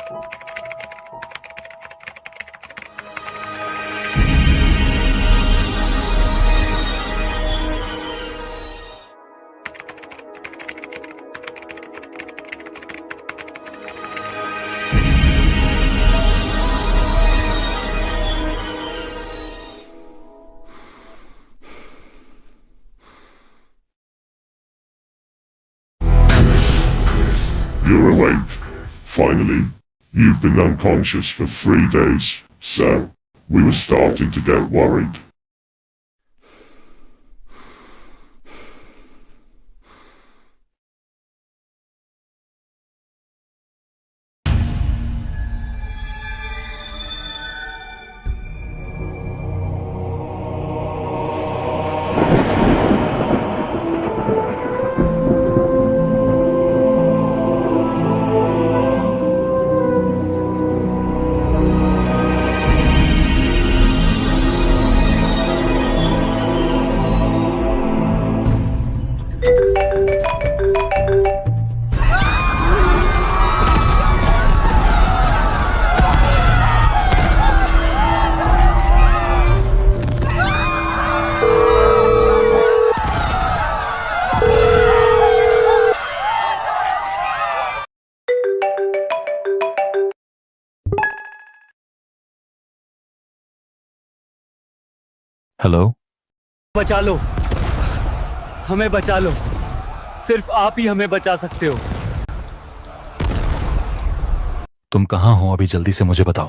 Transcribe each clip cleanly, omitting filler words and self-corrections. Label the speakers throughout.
Speaker 1: You're awake. Finally. You've been unconscious for 3 days, so we were starting to get worried.
Speaker 2: Hello,
Speaker 3: बचा लो, हमें बचा लो। सिर्फ आप ही हमें बचा सकते हो।
Speaker 2: तुम कहाँ हो? अभी जल्दी से मुझे बताओ।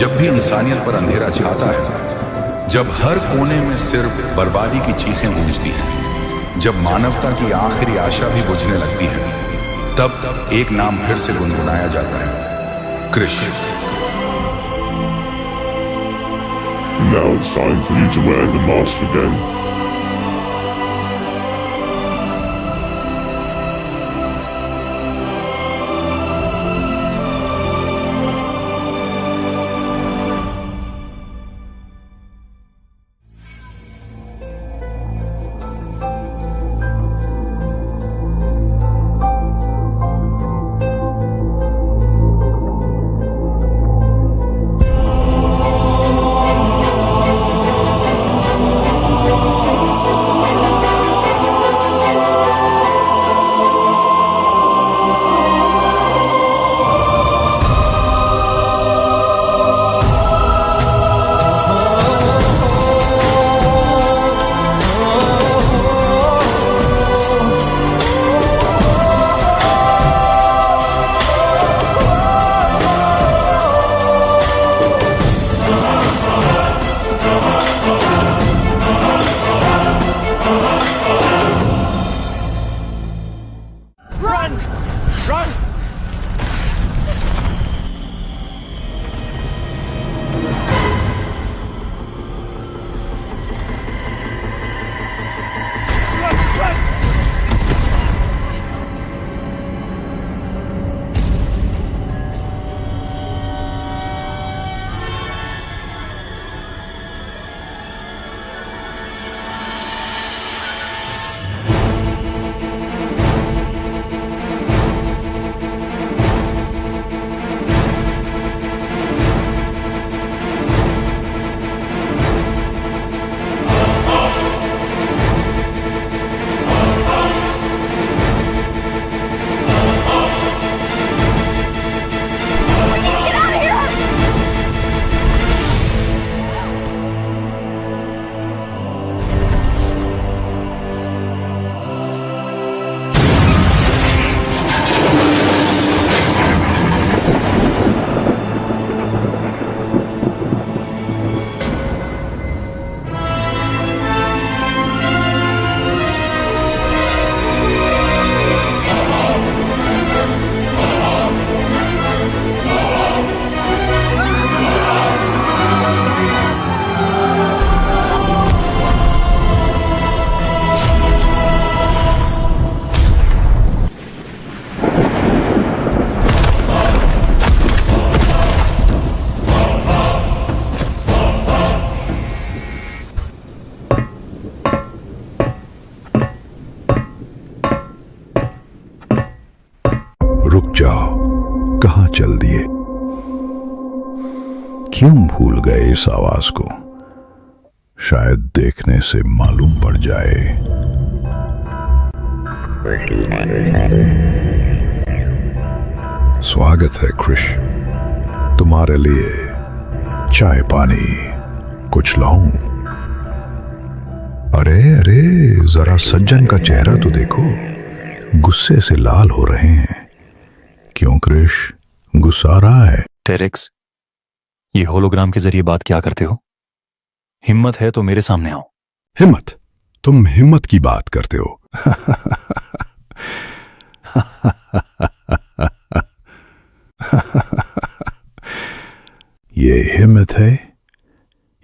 Speaker 4: जब भी इंसानियत पर अंधेरा छाता है, जब हर कोने में सिर्फ बर्बादी की चीखें गूंजती हैं, जब मानवता की आखिरी आशा भी बुझने लगती है, तब एक नाम फिर से गुनगुनाया जाता है, Krrish.
Speaker 1: Now it's time for you to wear the mask again.
Speaker 5: चल दिए। क्यों भूल गए इस आवाज को? शायद देखने से मालूम पड़ जाए। स्वागत है क्रिश, तुम्हारे लिए चाय पानी कुछ लाऊं? अरे अरे, जरा सज्जन का चेहरा तो देखो, गुस्से से लाल हो रहे हैं। क्यों क्रिश, गुस्सा आ रहा है?
Speaker 2: टेरेक्स, ये होलोग्राम के जरिए बात क्या करते हो? हिम्मत है तो मेरे सामने आओ।
Speaker 5: हिम्मत? तुम हिम्मत की बात करते हो? ये हिम्मत है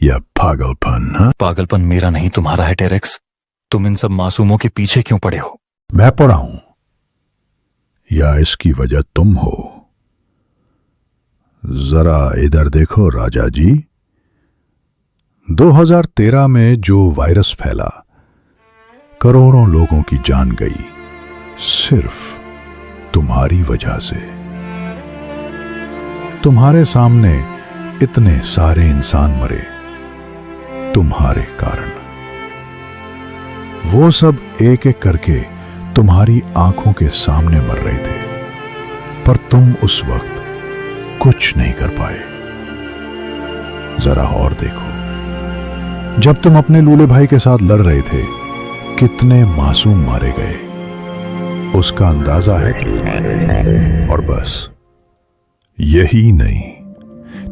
Speaker 5: या पागलपन? हाँ,
Speaker 2: पागलपन मेरा नहीं तुम्हारा है टेरेक्स। तुम इन सब मासूमों के पीछे क्यों पड़े हो?
Speaker 5: मैं पड़ा हूं या इसकी वजह तुम हो? जरा इधर देखो राजा जी। 2013 में जो वायरस फैला, करोड़ों लोगों की जान गई, सिर्फ तुम्हारी वजह से। तुम्हारे सामने इतने सारे इंसान मरे तुम्हारे कारण। वो सब एक एक करके तुम्हारी आंखों के सामने मर रहे थे, पर तुम उस वक्त कुछ नहीं कर पाए। जरा और देखो, जब तुम अपने लूले भाई के साथ लड़ रहे थे, कितने मासूम मारे गए, उसका अंदाजा है? और बस यही नहीं,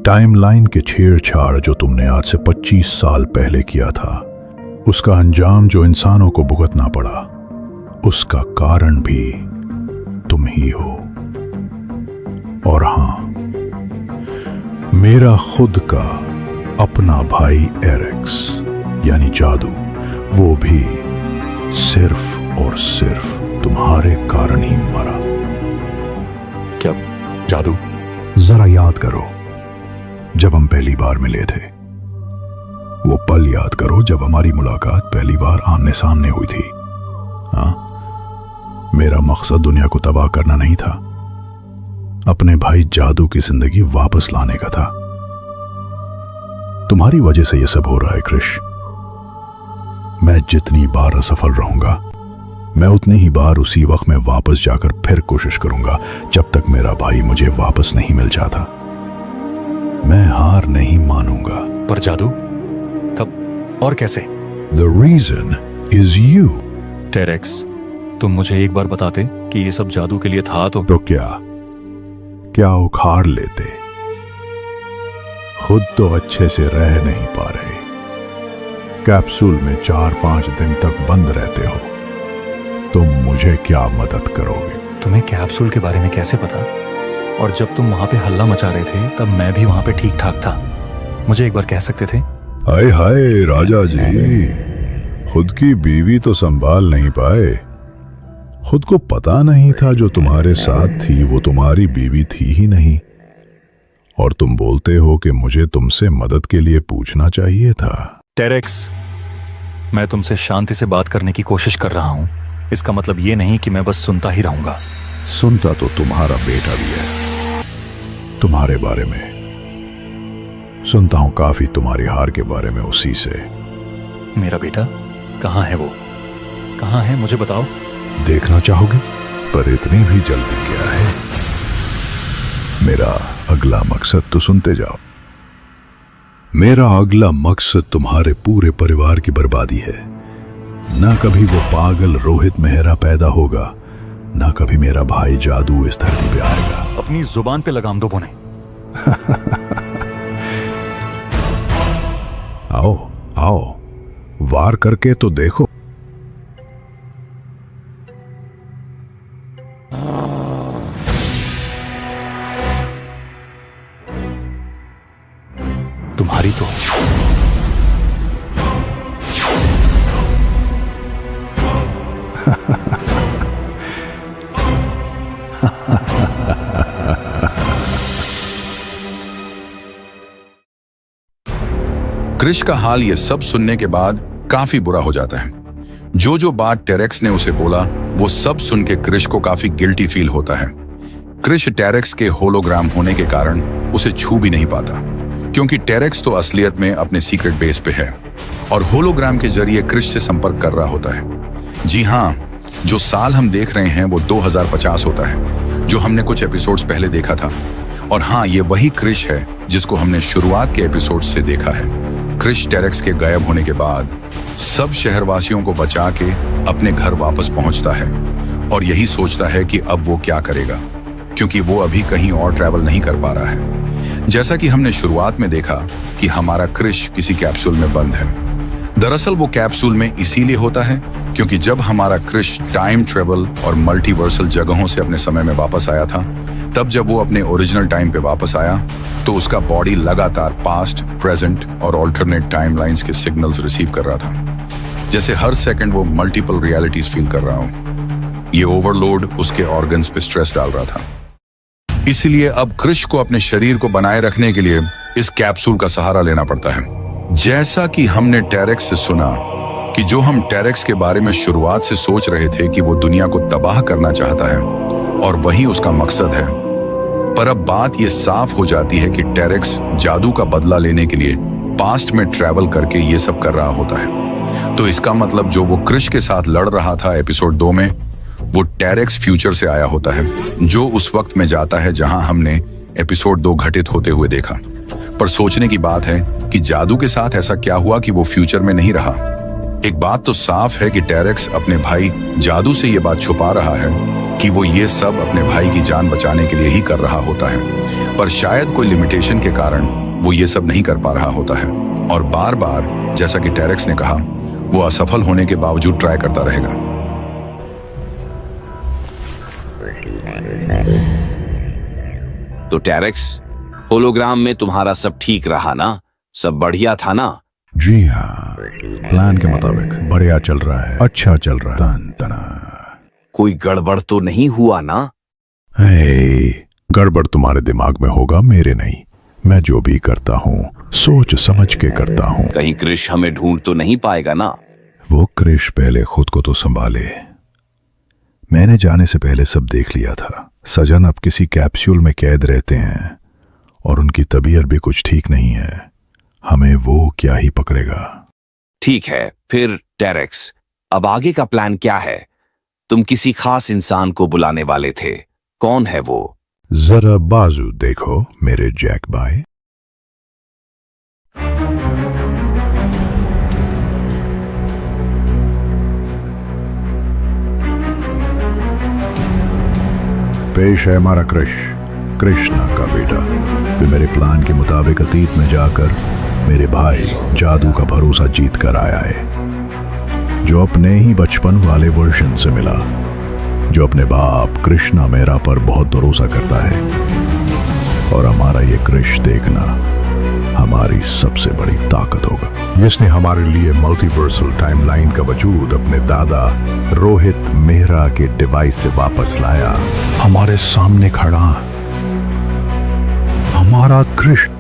Speaker 5: टाइमलाइन के छेड़छाड़ जो तुमने आज से 25 साल पहले किया था, उसका अंजाम जो इंसानों को भुगतना पड़ा, उसका कारण भी तुम ही हो। और हां, मेरा खुद का अपना भाई एरेक्स यानी जादू, वो भी सिर्फ और सिर्फ तुम्हारे कारण ही मरा।
Speaker 2: क्या जादू?
Speaker 5: जरा याद करो, जब हम पहली बार मिले थे, वो पल याद करो जब हमारी मुलाकात पहली बार आमने सामने हुई थी। हाँ, मेरा मकसद दुनिया को तबाह करना नहीं था, अपने भाई जादू की जिंदगी वापस लाने का था। तुम्हारी वजह से यह सब हो रहा है क्रिश। मैं जितनी बार असफल रहूंगा, मैं उतनी ही बार उसी वक्त में वापस जाकर फिर कोशिश करूंगा, जब तक मेरा भाई मुझे वापस नहीं मिल जाता। मैं हार नहीं मानूंगा।
Speaker 2: पर जादू कब और कैसे?
Speaker 5: The reason is you.
Speaker 2: टेरेक्स, तुम मुझे एक बार बताते कि ये सब जादू के लिए था तो
Speaker 5: क्या उखाड़ लेते? खुद तो अच्छे से रह नहीं पा रहे, कैप्सूल में 4-5 दिन तक बंद रहते हो, तुम मुझे क्या मदद करोगे?
Speaker 2: तुम्हें कैप्सूल के बारे में कैसे पता? और जब तुम वहां पे हल्ला मचा रहे थे, तब मैं भी वहां पे ठीक ठाक था। मुझे एक बार कह सकते थे?
Speaker 5: हाय हाय राजा जी, खुद की बीवी तो संभाल नहीं पाए। खुद को पता नहीं था जो तुम्हारे साथ थी वो तुम्हारी बीवी थी ही नहीं, और तुम बोलते हो कि मुझे तुमसे मदद के लिए पूछना चाहिए था।
Speaker 2: टेरेक्स, मैं तुमसे शांति से बात करने की कोशिश कर रहा हूं। इसका मतलब ये नहीं कि मैं बस सुनता ही रहूंगा।
Speaker 5: सुनता तो तुम्हारा बेटा भी है। तुम्हारे बारे में सुनता हूं काफी, तुम्हारी हार के बारे में उसी से।
Speaker 2: मेरा बेटा कहाँ है? वो कहाँ है, मुझे बताओ।
Speaker 5: देखना चाहोगे? पर इतनी भी जल्दी क्या है? मेरा अगला मकसद तो सुनते जाओ। मेरा अगला मकसद तुम्हारे पूरे परिवार की बर्बादी है। ना कभी वो पागल रोहित मेहरा पैदा होगा, ना कभी मेरा भाई जादू इस धरती पे आएगा।
Speaker 2: अपनी जुबान पे लगाम दो बोने।
Speaker 5: आओ आओ, वार करके तो देखो।
Speaker 2: तुम्हारी तो
Speaker 4: क्रिश का हाल ये सब सुनने के बाद काफी बुरा हो जाता है। जो बात टेरेक्स ने उसे बोला, वो सब सुन के क्रिश को काफी गिल्टी फील होता है। क्रिश टेरेक्स के होलोग्राम होने के कारण उसे छू भी नहीं पाता, क्योंकि टेरेक्स तो असलियत में अपने सीक्रेट बेस पे है और होलोग्राम के जरिए क्रिश से संपर्क कर रहा होता है। जी हाँ, जो साल हम देख रहे हैं वो 2050 होता है, जो हमने कुछ एपिसोड्स पहले देखा था। और हाँ, ये वही क्रिश है जिसको हमने शुरुआत के एपिसोड से देखा है। क्रिश टेरेक्स के गायब होने के बाद सब शहरवासियों को बचा के अपने घर वापस पहुंचता है और यही सोचता है कि अब वो क्या करेगा, क्योंकि वो अभी कहीं और ट्रैवल नहीं कर पा रहा है। जैसा कि हमने शुरुआत में देखा कि हमारा क्रिश किसी कैप्सूल में बंद है। दरअसल वो कैप्सूल में इसीलिए होता है क्योंकि जब हमारा क्रिश टाइम ट्रेवल और मल्टीवर्सल जगहों से अपने समय में वापस आया था, तब जब वो अपने ओरिजिनल टाइम पे वापस आया तो उसका बॉडी लगातार पास्ट, प्रेजेंट और ऑल्टरनेट टाइमलाइंस के सिग्नल्स रिसीव कर रहा था, जैसे हर सेकंड वो मल्टीपल रियलिटीज फील कर रहा हो। ये ओवरलोड उसके ऑर्गन्स पे स्ट्रेस डाल रहा था। इसलिए अब क्रिश को अपने शरीर को बनाए रखने के लिए इस कैप्सूल का सहारा लेना पड़ता है। जैसा कि हमने टेरेक्स से सुना कि जो हम टेरेक्स के बारे में शुरुआत से सोच रहे थे कि वो दुनिया को तबाह करना चाहता है और वही उसका मकसद है, पर अब बात ये साफ हो जाती है कि टेरेक्स जादू का बदला लेने के लिए पास्ट में ट्रैवल करके ये सब कर रहा होता है। तो इसका मतलब जो वो क्रिश के साथ लड़ रहा था एपिसोड 2 में, वो टेरेक्स फ्यूचर से आया होता है, जो उस वक्त में जाता है जहां हमने एपिसोड 2 घटित होते हुए देखा। पर सोचने की बात है कि जादू के साथ ऐसा क्या हुआ कि वो फ्यूचर में नहीं रहा। एक बात तो साफ है कि टेरेक्स अपने भाई जादू से ये बात छुपा रहा है कि वो ये सब अपने भाई की जान बचाने के लिए ही कर रहा होता है, पर शायद कोई लिमिटेशन के कारण वो ये सब नहीं कर पा रहा होता है और बार बार, जैसा कि टेरेक्स ने कहा, वो असफल होने के बावजूद ट्राई करता रहेगा।
Speaker 6: तो टेरेक्स, होलोग्राम में तुम्हारा सब ठीक रहा ना? सब बढ़िया था ना?
Speaker 5: जी हाँ, प्लान के मुताबिक बढ़िया चल रहा है, अच्छा चल रहा है। तन तना।
Speaker 6: कोई गड़बड़ तो नहीं हुआ ना?
Speaker 5: गड़बड़ तुम्हारे दिमाग में होगा, मेरे नहीं। मैं जो भी करता हूँ सोच समझ के करता हूँ।
Speaker 6: कहीं क्रिश हमें ढूंढ तो नहीं पाएगा ना?
Speaker 5: वो क्रिश पहले खुद को तो संभाले। मैंने जाने से पहले सब देख लिया था। सजन अब किसी कैप्सूल में कैद रहते हैं और उनकी तबीयत भी कुछ ठीक नहीं है। हमें वो क्या ही पकड़ेगा।
Speaker 6: ठीक है, फिर टेरेक्स, अब आगे का प्लान क्या है? तुम किसी खास इंसान को बुलाने वाले थे, कौन है वो?
Speaker 5: जरा बाजू देखो मेरे जैक भाई। पेश है हमारा कृष्णा का बेटा, जो मेरे प्लान के मुताबिक अतीत में जाकर मेरे भाई जादू का भरोसा जीत कर आया है, जो अपने ही बचपन वाले वर्जन से मिला, जो अपने बाप कृष्णा मेरा पर बहुत भरोसा करता है। और हमारा ये कृष्ण देखना हमारी सबसे बड़ी ताकत होगा, जिसने हमारे लिए मल्टीवर्सल टाइमलाइन का वजूद अपने दादा रोहित मेहरा के डिवाइस से वापस लाया। हमारे सामने खड़ा हमारा कृष्ण।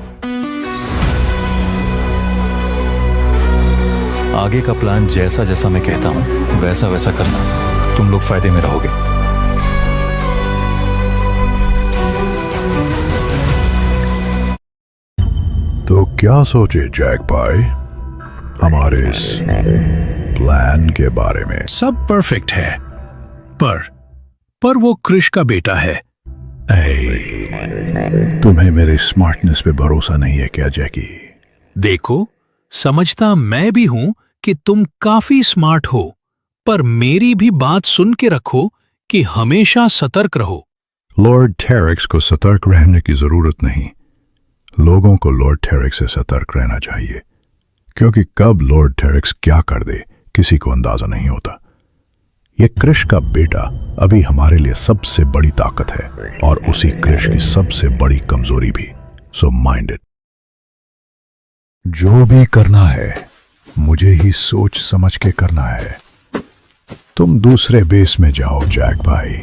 Speaker 2: आगे का प्लान जैसा जैसा मैं कहता हूं वैसा वैसा करना, तुम लोग फायदे में रहोगे।
Speaker 5: तो क्या सोचे जैक भाई हमारे इस प्लान के बारे में?
Speaker 7: सब परफेक्ट है, पर वो क्रिश का बेटा है।
Speaker 5: तुम्हें मेरे स्मार्टनेस पे भरोसा नहीं है क्या जैकी?
Speaker 7: देखो, समझता मैं भी हूं कि तुम काफी स्मार्ट हो, पर मेरी भी बात सुन के रखो कि हमेशा सतर्क रहो।
Speaker 5: लॉर्ड टेरेक्स को सतर्क रहने की जरूरत नहीं, लोगों को लॉर्ड टेरेक्स से सतर्क रहना चाहिए, क्योंकि कब लॉर्ड टेरेक्स क्या कर दे किसी को अंदाजा नहीं होता। ये क्रिश का बेटा अभी हमारे लिए सबसे बड़ी ताकत है और उसी क्रिश की सबसे बड़ी कमजोरी भी। So mind it. जो भी करना है मुझे ही सोच समझ के करना है। तुम दूसरे बेस में जाओ जैक भाई।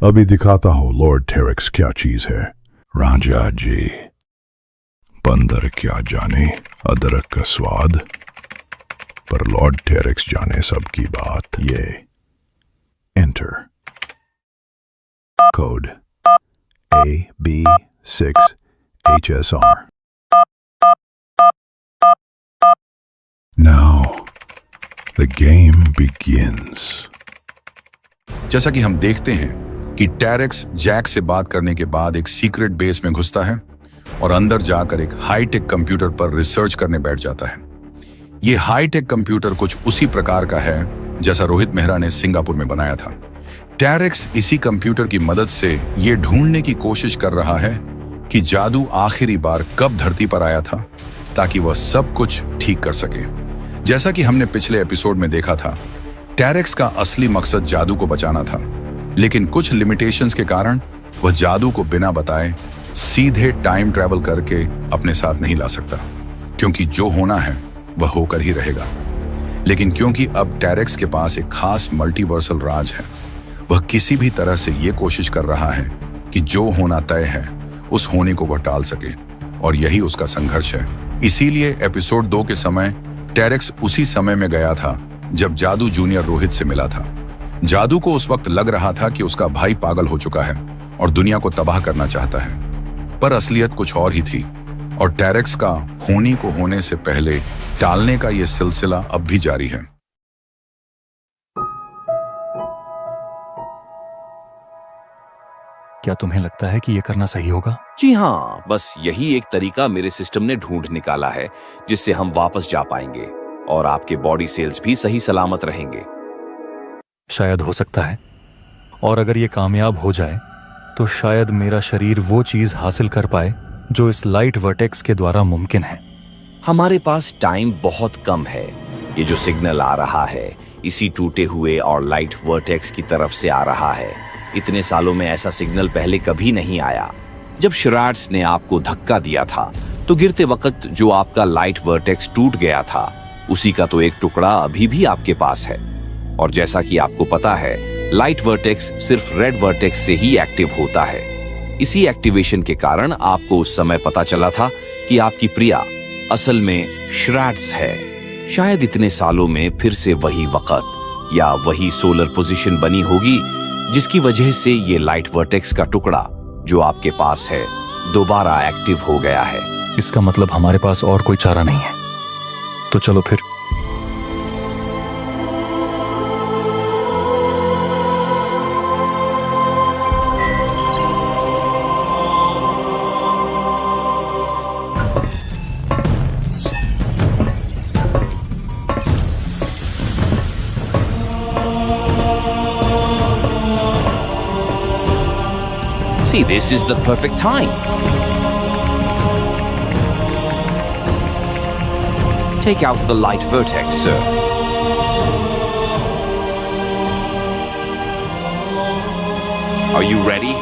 Speaker 5: अभी दिखाता हूं लॉर्ड टेरेक्स क्या चीज है। राजा जी, बंदर क्या जाने अदरक का स्वाद, पर लॉर्ड टेरेक्स जाने सबकी बात। ये enter code AB6HSR। Now the game begins।
Speaker 4: जैसा कि हम देखते हैं कि टेरेक्स जैक से बात करने के बाद एक सीक्रेट बेस में घुसता है और अंदर जाकर एक हाईटेक कंप्यूटर पर रिसर्च करने बैठ जाता है। यह हाईटेक कंप्यूटर कुछ उसी प्रकार का है जैसा रोहित मेहरा ने सिंगापुर में बनाया था। टेरेक्स इसी कंप्यूटर की मदद से यह ढूंढने की कोशिश कर रहा है कि जादू आखिरी बार कब धरती पर आया था, ताकि वह सब कुछ ठीक कर सके। जैसा कि हमने पिछले एपिसोड में देखा था, टेरेक्स का असली मकसद जादू को बचाना था, लेकिन कुछ लिमिटेशंस के कारण वह जादू को बिना बताए सीधे टाइम ट्रैवल करके अपने साथ नहीं ला सकता, क्योंकि जो होना है वह होकर ही रहेगा। लेकिन क्योंकि अब टेरेक्स के पास एक खास मल्टीवर्सल राज है, वह किसी भी तरह से यह कोशिश कर रहा है कि जो होना तय है उस होने को वह टाल सके, और यही उसका संघर्ष है। इसीलिए एपिसोड 2 के समय टेरेक्स उसी समय में गया था जब जादू जूनियर रोहित से मिला था। जादू को उस वक्त लग रहा था कि उसका भाई पागल हो चुका है और दुनिया को तबाह करना चाहता है, पर असलियत कुछ और ही थी, और टेरेक्स का होनी को होने से पहले टालने का यह सिलसिला अब भी जारी है।
Speaker 2: क्या तुम्हें लगता है कि यह करना सही होगा?
Speaker 6: जी हाँ, बस यही एक तरीका मेरे सिस्टम ने ढूंढ निकाला है जिससे हम वापस जा पाएंगे और आपके बॉडी सेल्स भी सही सलामत रहेंगे।
Speaker 2: शायद हो सकता है, और अगर ये कामयाब हो जाए तो शायद मेरा शरीर वो चीज हासिल कर पाए जो इस लाइट वर्टेक्स के द्वारा मुमकिन है।
Speaker 6: हमारे पास टाइम बहुत कम है। ये जो सिग्नल आ रहा है इसी टूटे हुए और लाइट वर्टेक्स की तरफ से आ रहा है। इतने सालों में ऐसा सिग्नल पहले कभी नहीं आया। जब शराड्स ने आपको धक्का दिया था तो गिरते वक्त जो आपका लाइट वर्टेक्स टूट गया था उसी का तो एक टुकड़ा अभी भी आपके पास है। और जैसा कि आपको पता है, लाइट वर्टेक्स सिर्फ रेड वर्टेक्स से ही एक्टिव होता है। इसी एक्टिवेशन के कारण आपको उस समय पता चला था कि आपकी प्रिया असल में शराड्स है। शायद इतने सालों में फिर से वही वक्त या वही सोलर पोजीशन बनी होगी जिसकी वजह से ये लाइट वर्टेक्स का टुकड़ा जो आपके पास है दोबारा एक्टिव हो गया है।
Speaker 2: इसका मतलब हमारे पास और कोई चारा नहीं है। तो चलो फिर।
Speaker 6: See, this is the perfect time. Take out the light vertex, sir. Are you ready?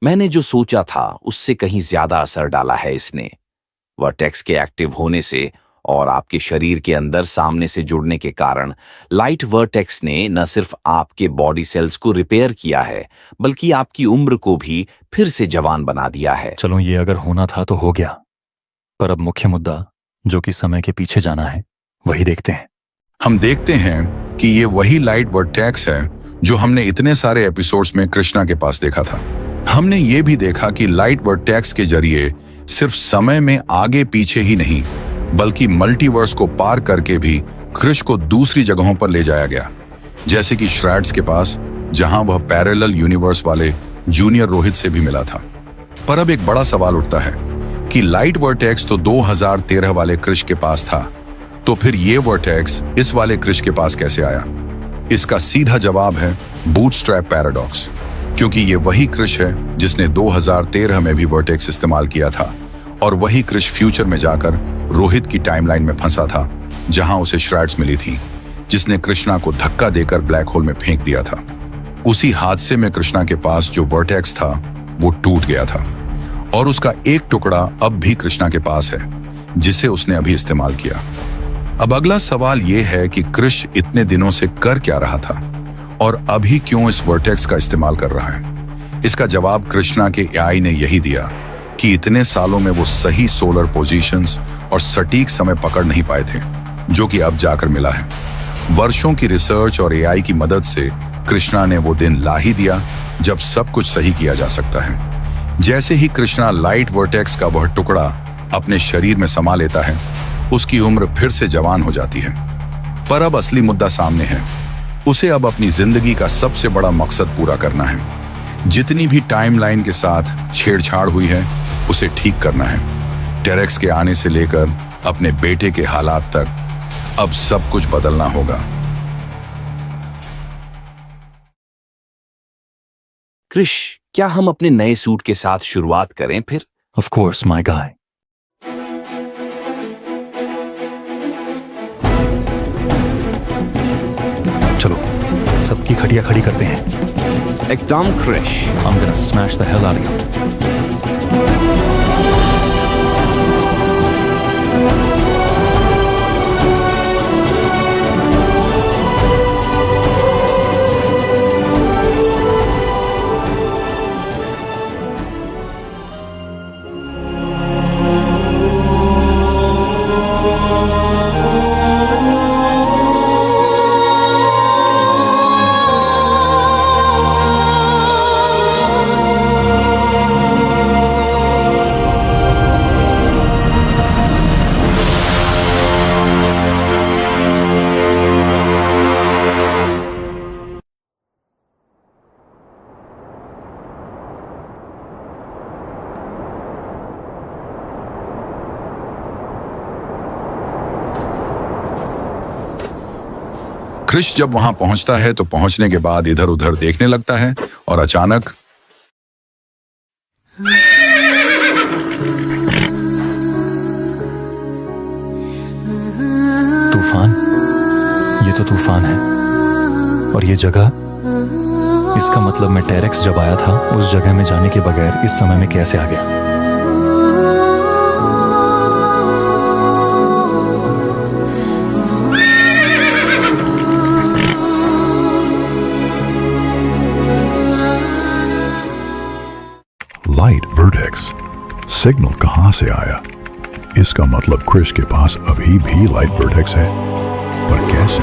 Speaker 6: मैंने जो सोचा था उससे कहीं ज्यादा असर डाला है इसने। वर्टेक्स के एक्टिव होने से और आपके शरीर के अंदर सामने से जुड़ने के कारण लाइट वर्टेक्स ने न सिर्फ आपके बॉडी सेल्स को रिपेयर किया है, बल्कि आपकी उम्र को भी फिर से जवान बना दिया है।
Speaker 2: चलो, ये अगर होना था तो हो गया, पर अब मुख्य मुद्दा, जो कि समय के पीछे जाना है, वही देखते हैं।
Speaker 4: हम देखते हैं कि ये वही लाइट वर्टेक्स है जो हमने इतने सारे एपिसोड्स में कृष्णा के पास देखा था। हमने ये भी देखा कि लाइट वर्टेक्स के जरिए सिर्फ समय में आगे पीछे ही नहीं, बल्कि मल्टीवर्स को पार करके भी कृष को दूसरी जगहों पर ले जाया गया, जैसे कि श्रैड्स के पास, जहां वह पैरेलल यूनिवर्स वाले जूनियर रोहित से भी मिला था। पर अब एक बड़ा सवाल उठता है कि लाइट वर्टेक्स तो 2013 वाले कृष के पास था, तो फिर ये वर्टेक्स इस वाले कृष के पास कैसे आया? इसका सीधा जवाब है बूटस्ट्रैप पैराडॉक्स, क्योंकि ये वही कृष है जिसने 2013 में भी वर्टेक्स इस्तेमाल किया था, और वही कृष फ्यूचर में जाकर रोहित की टाइमलाइन में फंसा था, जहां उसे श्रैड्स मिली थी, जिसने कृष्णा को धक्का देकर ब्लैक होल में फेंक दिया था। उसी हादसे में कृष्णा के पास जो वर्टेक्स था वो टूट गया था, और उसका एक टुकड़ा अब भी कृष्णा के पास है, जिसे उसने अभी इस्तेमाल किया। अब अगला सवाल यह है कि कृष इतने दिनों से कर क्या रहा था और अभी क्यों इस वर्टेक्स का इस्तेमाल कर रहा है? इसका जवाब कृष्णा के एआई ने यही दिया कि इतने सालों में वो सही सोलर पोजीशंस और सटीक समय पकड़ नहीं पाए थे, जो कि अब जाकर मिला है। वर्षों की रिसर्च और एआई की मदद से कृष्णा ने वो दिन ला ही दिया जब सब कुछ सही किया जा सकता है। जैसे ही कृष्णा लाइट वर्टेक्स का वह टुकड़ा अपने शरीर में समा लेता है, उसकी उम्र फिर से जवान हो जाती है। पर अब असली मुद्दा सामने है। उसे अब अपनी जिंदगी का सबसे बड़ा मकसद पूरा करना है। जितनी भी टाइमलाइन के साथ छेड़छाड़ हुई है, उसे ठीक करना है। टेरेक्स के आने से लेकर अपने बेटे के हालात तक अब सब कुछ बदलना होगा।
Speaker 6: कृष, क्या हम अपने नए सूट के साथ शुरुआत करें फिर?
Speaker 2: Of course my guy. चलो, सबकी खटिया खड़ी करते हैं।
Speaker 6: एकदम कृष।
Speaker 2: I'm gonna smash the hell out of you.
Speaker 4: कृष जब वहां पहुंचता है तो पहुंचने के बाद इधर उधर देखने लगता है और अचानक
Speaker 2: तूफान। ये तो तूफान है, और ये जगह, इसका मतलब मैं टेरेक्स जब आया था उस जगह में जाने के बगैर इस समय में कैसे आ गया?
Speaker 5: लाइट वर्टेक्स सिग्नल कहां से आया? इसका मतलब क्रिश के पास अभी भी लाइट वर्टेक्स है, पर कैसे?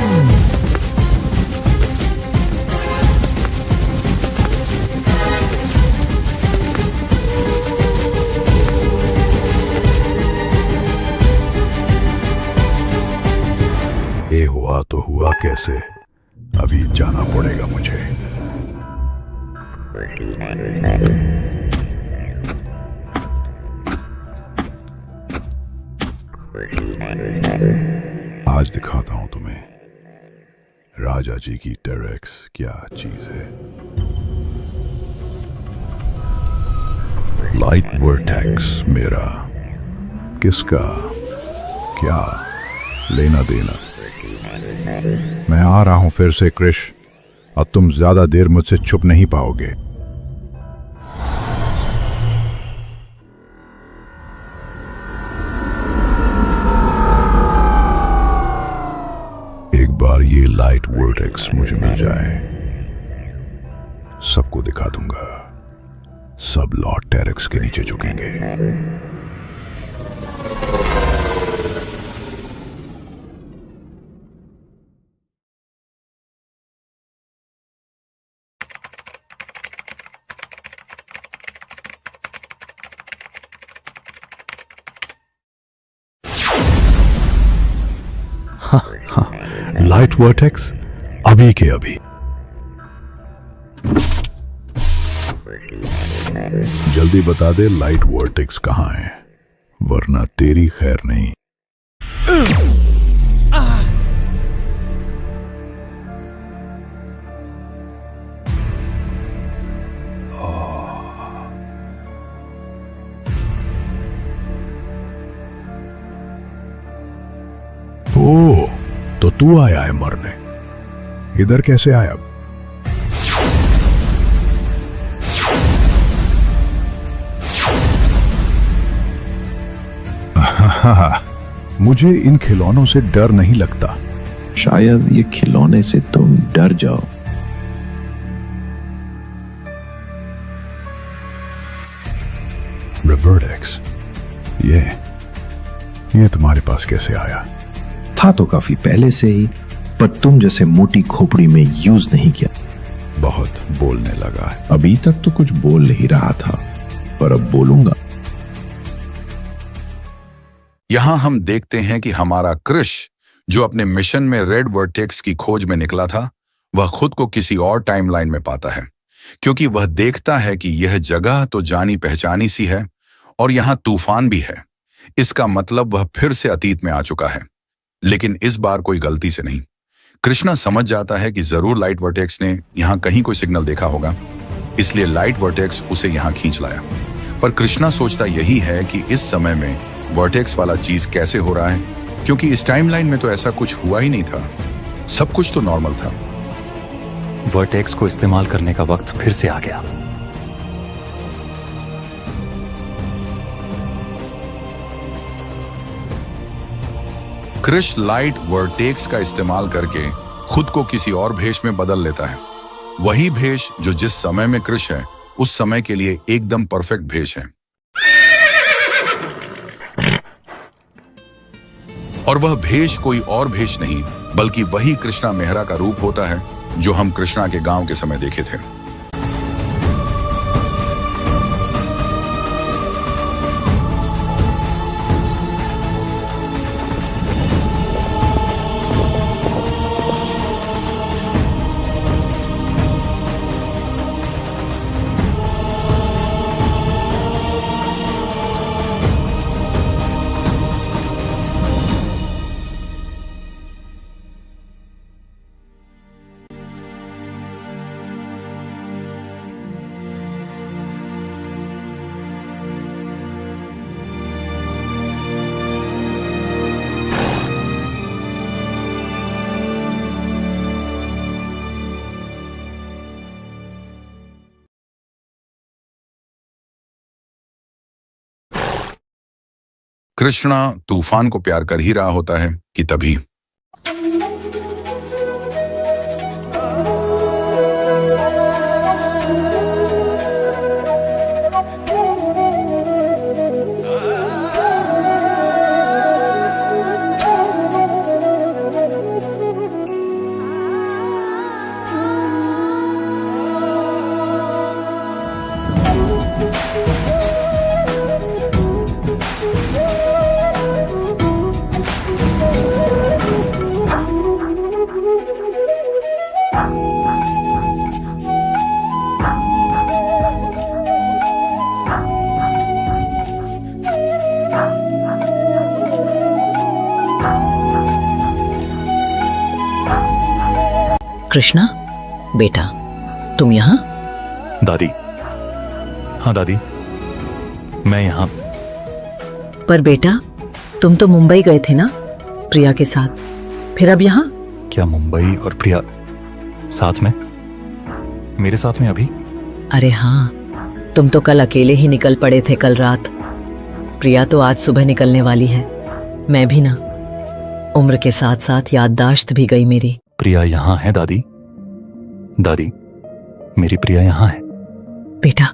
Speaker 5: ये हुआ तो हुआ कैसे? अभी जाना पड़ेगा मुझे। आज दिखाता हूं तुम्हें राजा जी की टेरेक्स क्या चीज है। लाइट वर्टेक्स मेरा, किसका क्या लेना देना? मैं आ रहा हूं फिर से क्रिश, अब तुम ज्यादा देर मुझसे छुप नहीं पाओगे। लाइट वर्टेक्स मुझे मिल जाए, सबको दिखा दूंगा। सब लॉर्ड टेरेक्स के नीचे झुकेंगे। लाइट वर्टेक्स अभी के अभी। जल्दी बता दे लाइट वर्टेक्स कहां है, वरना तेरी खैर नहीं। ओ, तो तू आया है मरने। इधर कैसे आया? मुझे इन खिलौनों से डर नहीं लगता।
Speaker 8: शायद ये खिलौने से तुम डर जाओ।
Speaker 5: रिवर्डेक्स, ये तुम्हारे पास कैसे आया?
Speaker 8: था तो काफी पहले से ही, पर तुम जैसे मोटी खोपड़ी में यूज नहीं किया।
Speaker 5: बहुत बोलने लगा है।
Speaker 8: अभी तक तो कुछ बोल नहीं रहा था, पर अब बोलूंगा।
Speaker 4: यहां हम देखते हैं कि हमारा क्रिश, जो अपने मिशन में रेड वर्टेक्स की खोज में निकला था, वह खुद को किसी और टाइमलाइन में पाता है, क्योंकि वह देखता है कि यह जगह तो जानी पहचानी सी है और यहां तूफान भी है। इसका मतलब वह फिर से अतीत में आ चुका है, लेकिन इस बार कोई गलती से नहीं। कृष्णा समझ जाता है कि जरूर लाइट वर्टेक्स ने यहां कहीं कोई सिग्नल देखा होगा, इसलिए लाइट वर्टेक्स उसे यहां खींच लाया। पर कृष्णा सोचता यही है कि इस समय में वर्टेक्स वाला चीज कैसे हो रहा है, क्योंकि इस टाइमलाइन में तो ऐसा कुछ हुआ ही नहीं था, सब कुछ तो नॉर्मल था।
Speaker 2: वर्टेक्स को इस्तेमाल करने का वक्त फिर से आ गया।
Speaker 4: क्रिश लाइट वर्टेक्स का इस्तेमाल करके खुद को किसी और भेष में बदल लेता है। वही भेष जो जिस समय में क्रिश है उस समय के लिए एकदम परफेक्ट भेष है। और वह भेष कोई और भेष नहीं बल्कि वही कृष्णा मेहरा का रूप होता है जो हम कृष्णा के गांव के समय देखे थे। कृष्णा तूफान को प्यार कर ही रहा होता है कि तभी
Speaker 9: कृष्णा बेटा, तुम यहाँ?
Speaker 2: दादी, हाँ दादी, मैं यहाँ।
Speaker 9: पर बेटा, तुम तो मुंबई गए थे ना प्रिया के साथ, फिर अब यहाँ?
Speaker 2: क्या मुंबई और प्रिया साथ में? मेरे साथ में अभी?
Speaker 9: अरे हाँ, तुम तो कल अकेले ही निकल पड़े थे कल रात। प्रिया तो आज सुबह निकलने वाली है। मैं भी ना, उम्र के साथ साथ याददाश्त भी गई मेरी।
Speaker 2: प्रिया यहाँ है दादी? दादी, मेरी प्रिया यहाँ है।
Speaker 9: बेटा,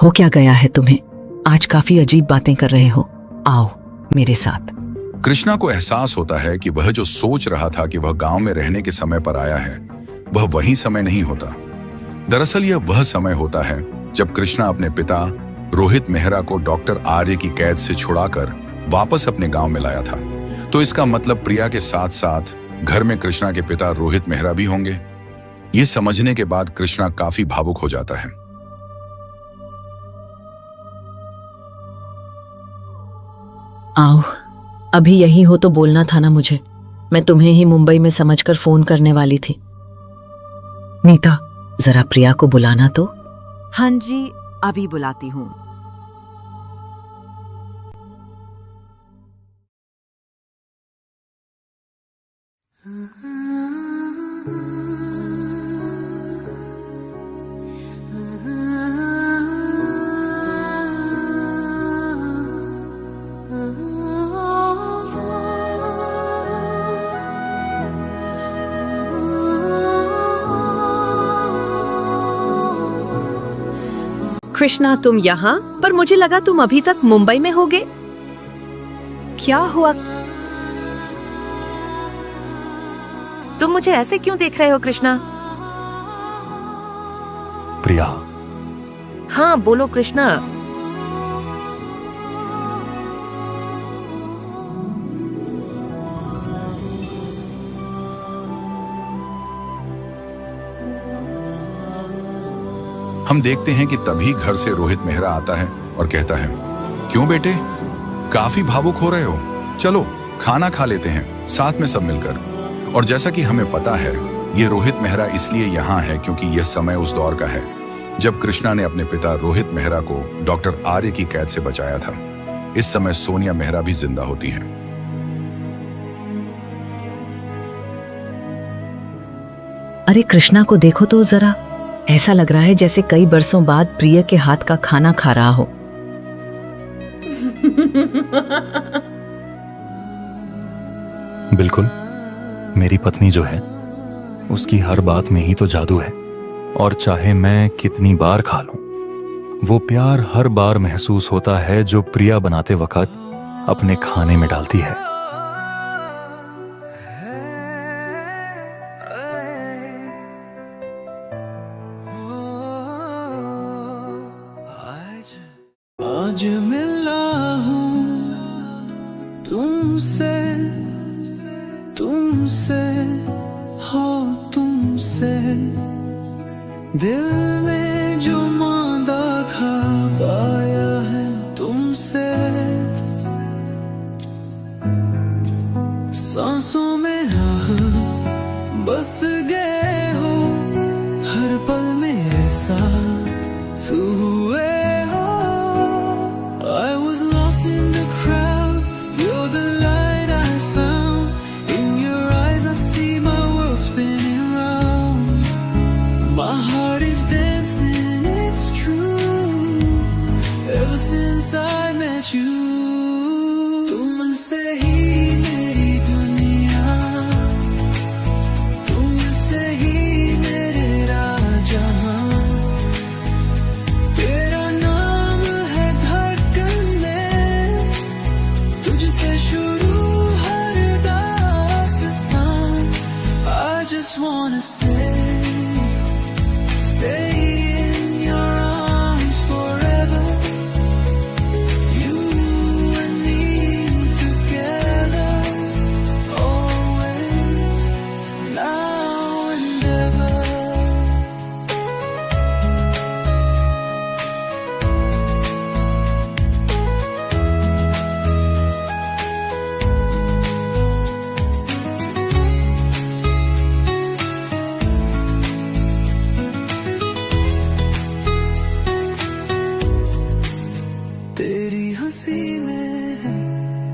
Speaker 9: हो क्या गया है तुम्हें? आज काफी अजीब बातें कर रहे हो। आओ मेरे साथ।
Speaker 4: कृष्णा को एहसास होता है कि वह जो सोच रहा था कि वह गांव में रहने के समय पर आया है, वह वही समय नहीं होता। दरअसल यह वह समय होता है जब कृष्णा अपने पिता रोहित मेहरा को डॉक्टर आर्य की कैद से छुड़ाकर वापस अपने गांव में लाया था। तो इसका मतलब प्रिया के साथ साथ घर में कृष्णा के पिता रोहित मेहरा भी होंगे। ये समझने के बाद कृष्णा काफी भावुक हो जाता है।
Speaker 9: आओ, अभी यही हो तो बोलना था ना मुझे। मैं तुम्हें ही मुंबई में समझकर फोन करने वाली थी। नीता, जरा प्रिया को बुलाना तो।
Speaker 10: हाँ जी, अभी बुलाती हूँ। कृष्णा, तुम यहाँ? पर मुझे लगा तुम अभी तक मुंबई में होगे। क्या हुआ? तुम मुझे ऐसे क्यों देख रहे हो कृष्णा?
Speaker 2: प्रिया।
Speaker 10: हाँ बोलो कृष्णा।
Speaker 4: हम देखते हैं कि तभी घर से रोहित मेहरा आता है और कहता है, क्यों बेटे, काफी भावुक हो रहे हो? चलो खाना खा लेते हैं साथ में सब मिलकर। और जैसा कि हमें पता है, ये रोहित मेहरा इसलिए यहाँ है क्योंकि यह समय उस दौर का है जब कृष्णा ने अपने पिता रोहित मेहरा को डॉक्टर आर्य की कैद से बचाया था। इस समय सोनिया मेहरा भी जिंदा होती हैं।
Speaker 9: अरे कृष्णा को देखो तो जरा, ऐसा लग रहा है जैसे कई बरसों बाद प्रिया के हाथ का खाना खा रहा हो।
Speaker 2: बिल्कुल, मेरी पत्नी जो है उसकी हर बात में ही तो जादू है, और चाहे मैं कितनी बार खा लूं, वो प्यार हर बार महसूस होता है जो प्रिया बनाते वक्त अपने खाने में डालती है।
Speaker 11: आज मिला हूँ तुमसे, तुमसे हो तुमसे, दिल में जो मांदा खा पाया है तुमसे, सांसों में आह बस गए हो, हर पल मेरे साथ तू हुए।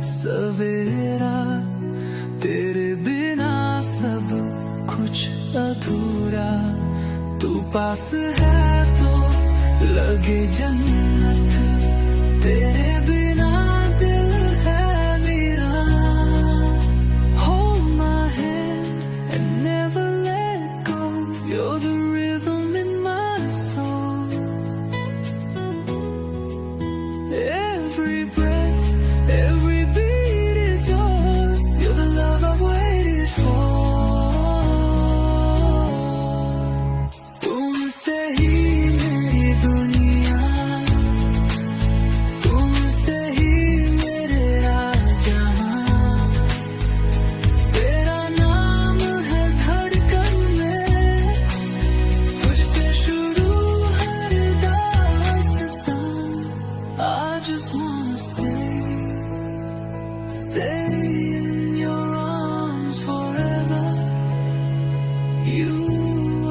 Speaker 11: सवेरा तेरे बिना सब कुछ अधूरा, तू पास है तो लगे जन्नत, तेरे बिना दिल है मेरा। Hold my hand and never let तुमसे ही मेरी दुनिया, तुमसे ही मेरे जहां, तेरा नाम है धड़कन में, तुझसे शुरू हर दास्तां। I just wanna stay in your arms forever, you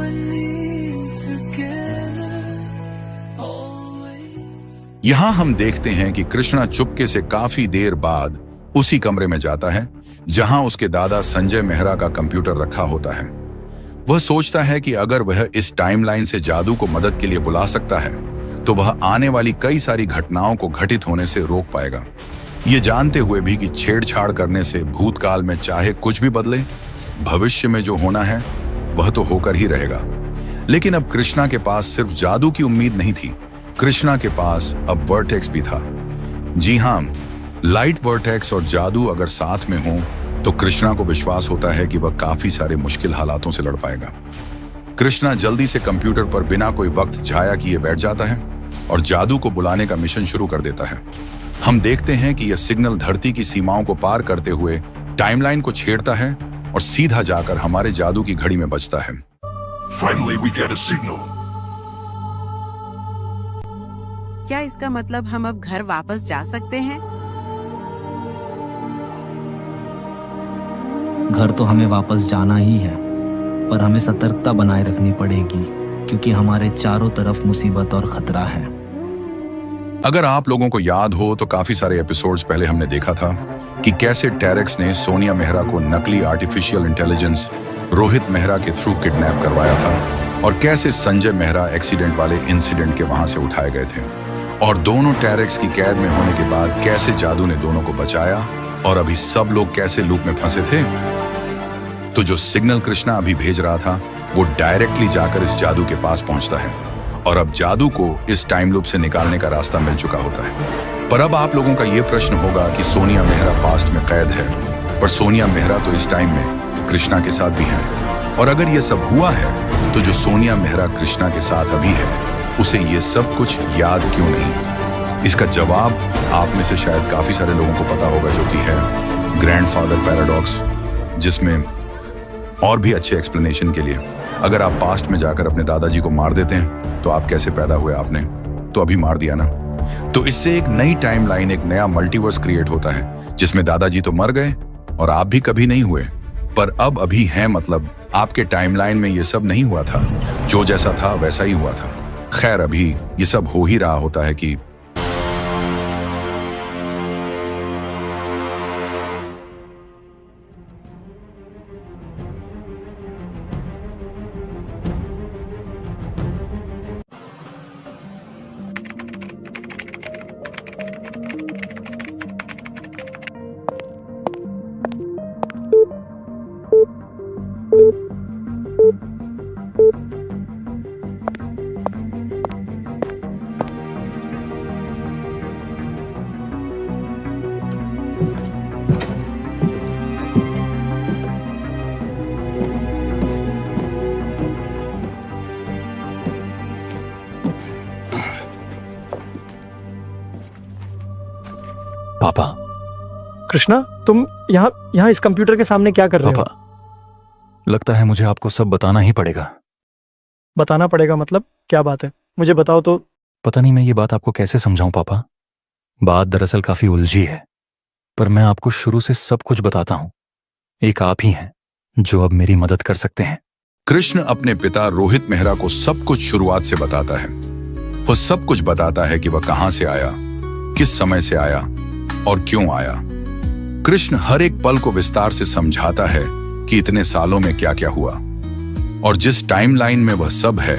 Speaker 11: and me together always।
Speaker 4: यहां हम देखते हैं कि कृष्णा चुपके से काफी देर बाद उसी कमरे में जाता है जहां उसके दादा संजय मेहरा का कंप्यूटर रखा होता है। वह सोचता है कि अगर वह इस टाइमलाइन से जादू को मदद के लिए बुला सकता है तो वह आने वाली कई सारी घटनाओं को घटित होने से रोक पाएगा, ये जानते हुए भी कि छेड़छाड़ करने से भूतकाल में चाहे कुछ भी बदले, भविष्य में जो होना है वह तो होकर ही रहेगा। लेकिन अब कृष्णा के पास सिर्फ जादू की उम्मीद नहीं थी, कृष्णा के पास अब वर्टेक्स भी था। जी हां, लाइट वर्टेक्स और जादू अगर साथ में हो तो कृष्णा को विश्वास होता है कि वह काफी सारे मुश्किल हालातों से लड़ पाएगा। कृष्णा जल्दी से कंप्यूटर पर बिना कोई वक्त जाया किए बैठ जाता है और जादू को बुलाने का मिशन शुरू कर देता है। हम देखते हैं कि यह सिग्नल धरती की सीमाओं को पार करते हुए टाइमलाइन को छेड़ता है और सीधा जाकर हमारे जादू की घड़ी में बजता है।
Speaker 1: Finally we get a signal.
Speaker 12: क्या इसका मतलब हम अब घर वापस जा सकते हैं?
Speaker 13: घर तो हमें वापस जाना ही है, पर हमें सतर्कता बनाए रखनी पड़ेगी क्योंकि हमारे चारों तरफ मुसीबत और खतरा है।
Speaker 4: अगर आप लोगों को याद हो तो काफी सारे एपिसोड्स पहले हमने देखा था कि कैसे टेरेक्स ने सोनिया मेहरा को नकली आर्टिफिशियल इंटेलिजेंस रोहित मेहरा के थ्रू किडनैप करवाया था और कैसे संजय मेहरा एक्सीडेंट वाले इंसिडेंट के वहां से उठाए गए थे, और दोनों टेरेक्स की कैद में होने के बाद कैसे जादू ने दोनों को बचाया और अभी सब लोग कैसे लूप में फंसे थे। तो जो सिग्नल कृष्णा अभी भेज रहा था वो डायरेक्टली जाकर इस जादू के पास पहुंचता है और अब जादू को इस टाइम लूप से निकालने का रास्ता मिल चुका होता है। पर अब आप लोगों का ये प्रश्न होगा कि सोनिया मेहरा पास्ट में कैद है, पर सोनिया मेहरा तो इस टाइम में कृष्णा के साथ भी है, और अगर ये सब हुआ है तो जो सोनिया मेहरा कृष्णा के साथ अभी है उसे ये सब कुछ याद क्यों नहीं? इसका जवाब आप में से शायद काफी सारे लोगों को पता होगा, जो कि है ग्रैंडफादर पैराडॉक्स, जिसमें और भी अच्छे एक्सप्लेनेशन के लिए अगर आप पास्ट में जाकर अपने दादाजी को मार देते हैं तो आप कैसे पैदा हुए, आपने तो अभी मार दिया ना, तो इससे एक नई टाइमलाइन, एक नया मल्टीवर्स क्रिएट होता है जिसमें दादाजी तो मर गए और आप भी कभी नहीं हुए, पर अब अभी हैं, मतलब आपके टाइमलाइन में ये सब नहीं हुआ था, जो जैसा था वैसा ही हुआ था। खैर, अभी ये सब हो ही रहा होता है कि
Speaker 2: पापा।
Speaker 14: कृष्णा, तुम यहाँ इस कंप्यूटर के सामने क्या कर रहे हो?
Speaker 2: पापा, लगता है मुझे आपको सब बताना ही पड़ेगा।
Speaker 14: बताना पड़ेगा मतलब क्या बात है? मुझे बताओ तो।
Speaker 2: पता नहीं मैं ये बात आपको कैसे समझाऊं पापा। बात दरअसल काफी उलझी है, पर मैं आपको शुरू से सब कुछ बताता हूं। एक आप ही हैं जो अब मेरी मदद कर सकते हैं।
Speaker 4: कृष्ण अपने पिता रोहित मेहरा को सब कुछ शुरुआत से बताता है। वो सब कुछ बताता है कि वह कहां से आया, किस समय से आया और क्यों आया। कृष्ण हर एक पल को विस्तार से समझाता है कि इतने सालों में क्या क्या हुआ, और जिस टाइमलाइन में वह सब है,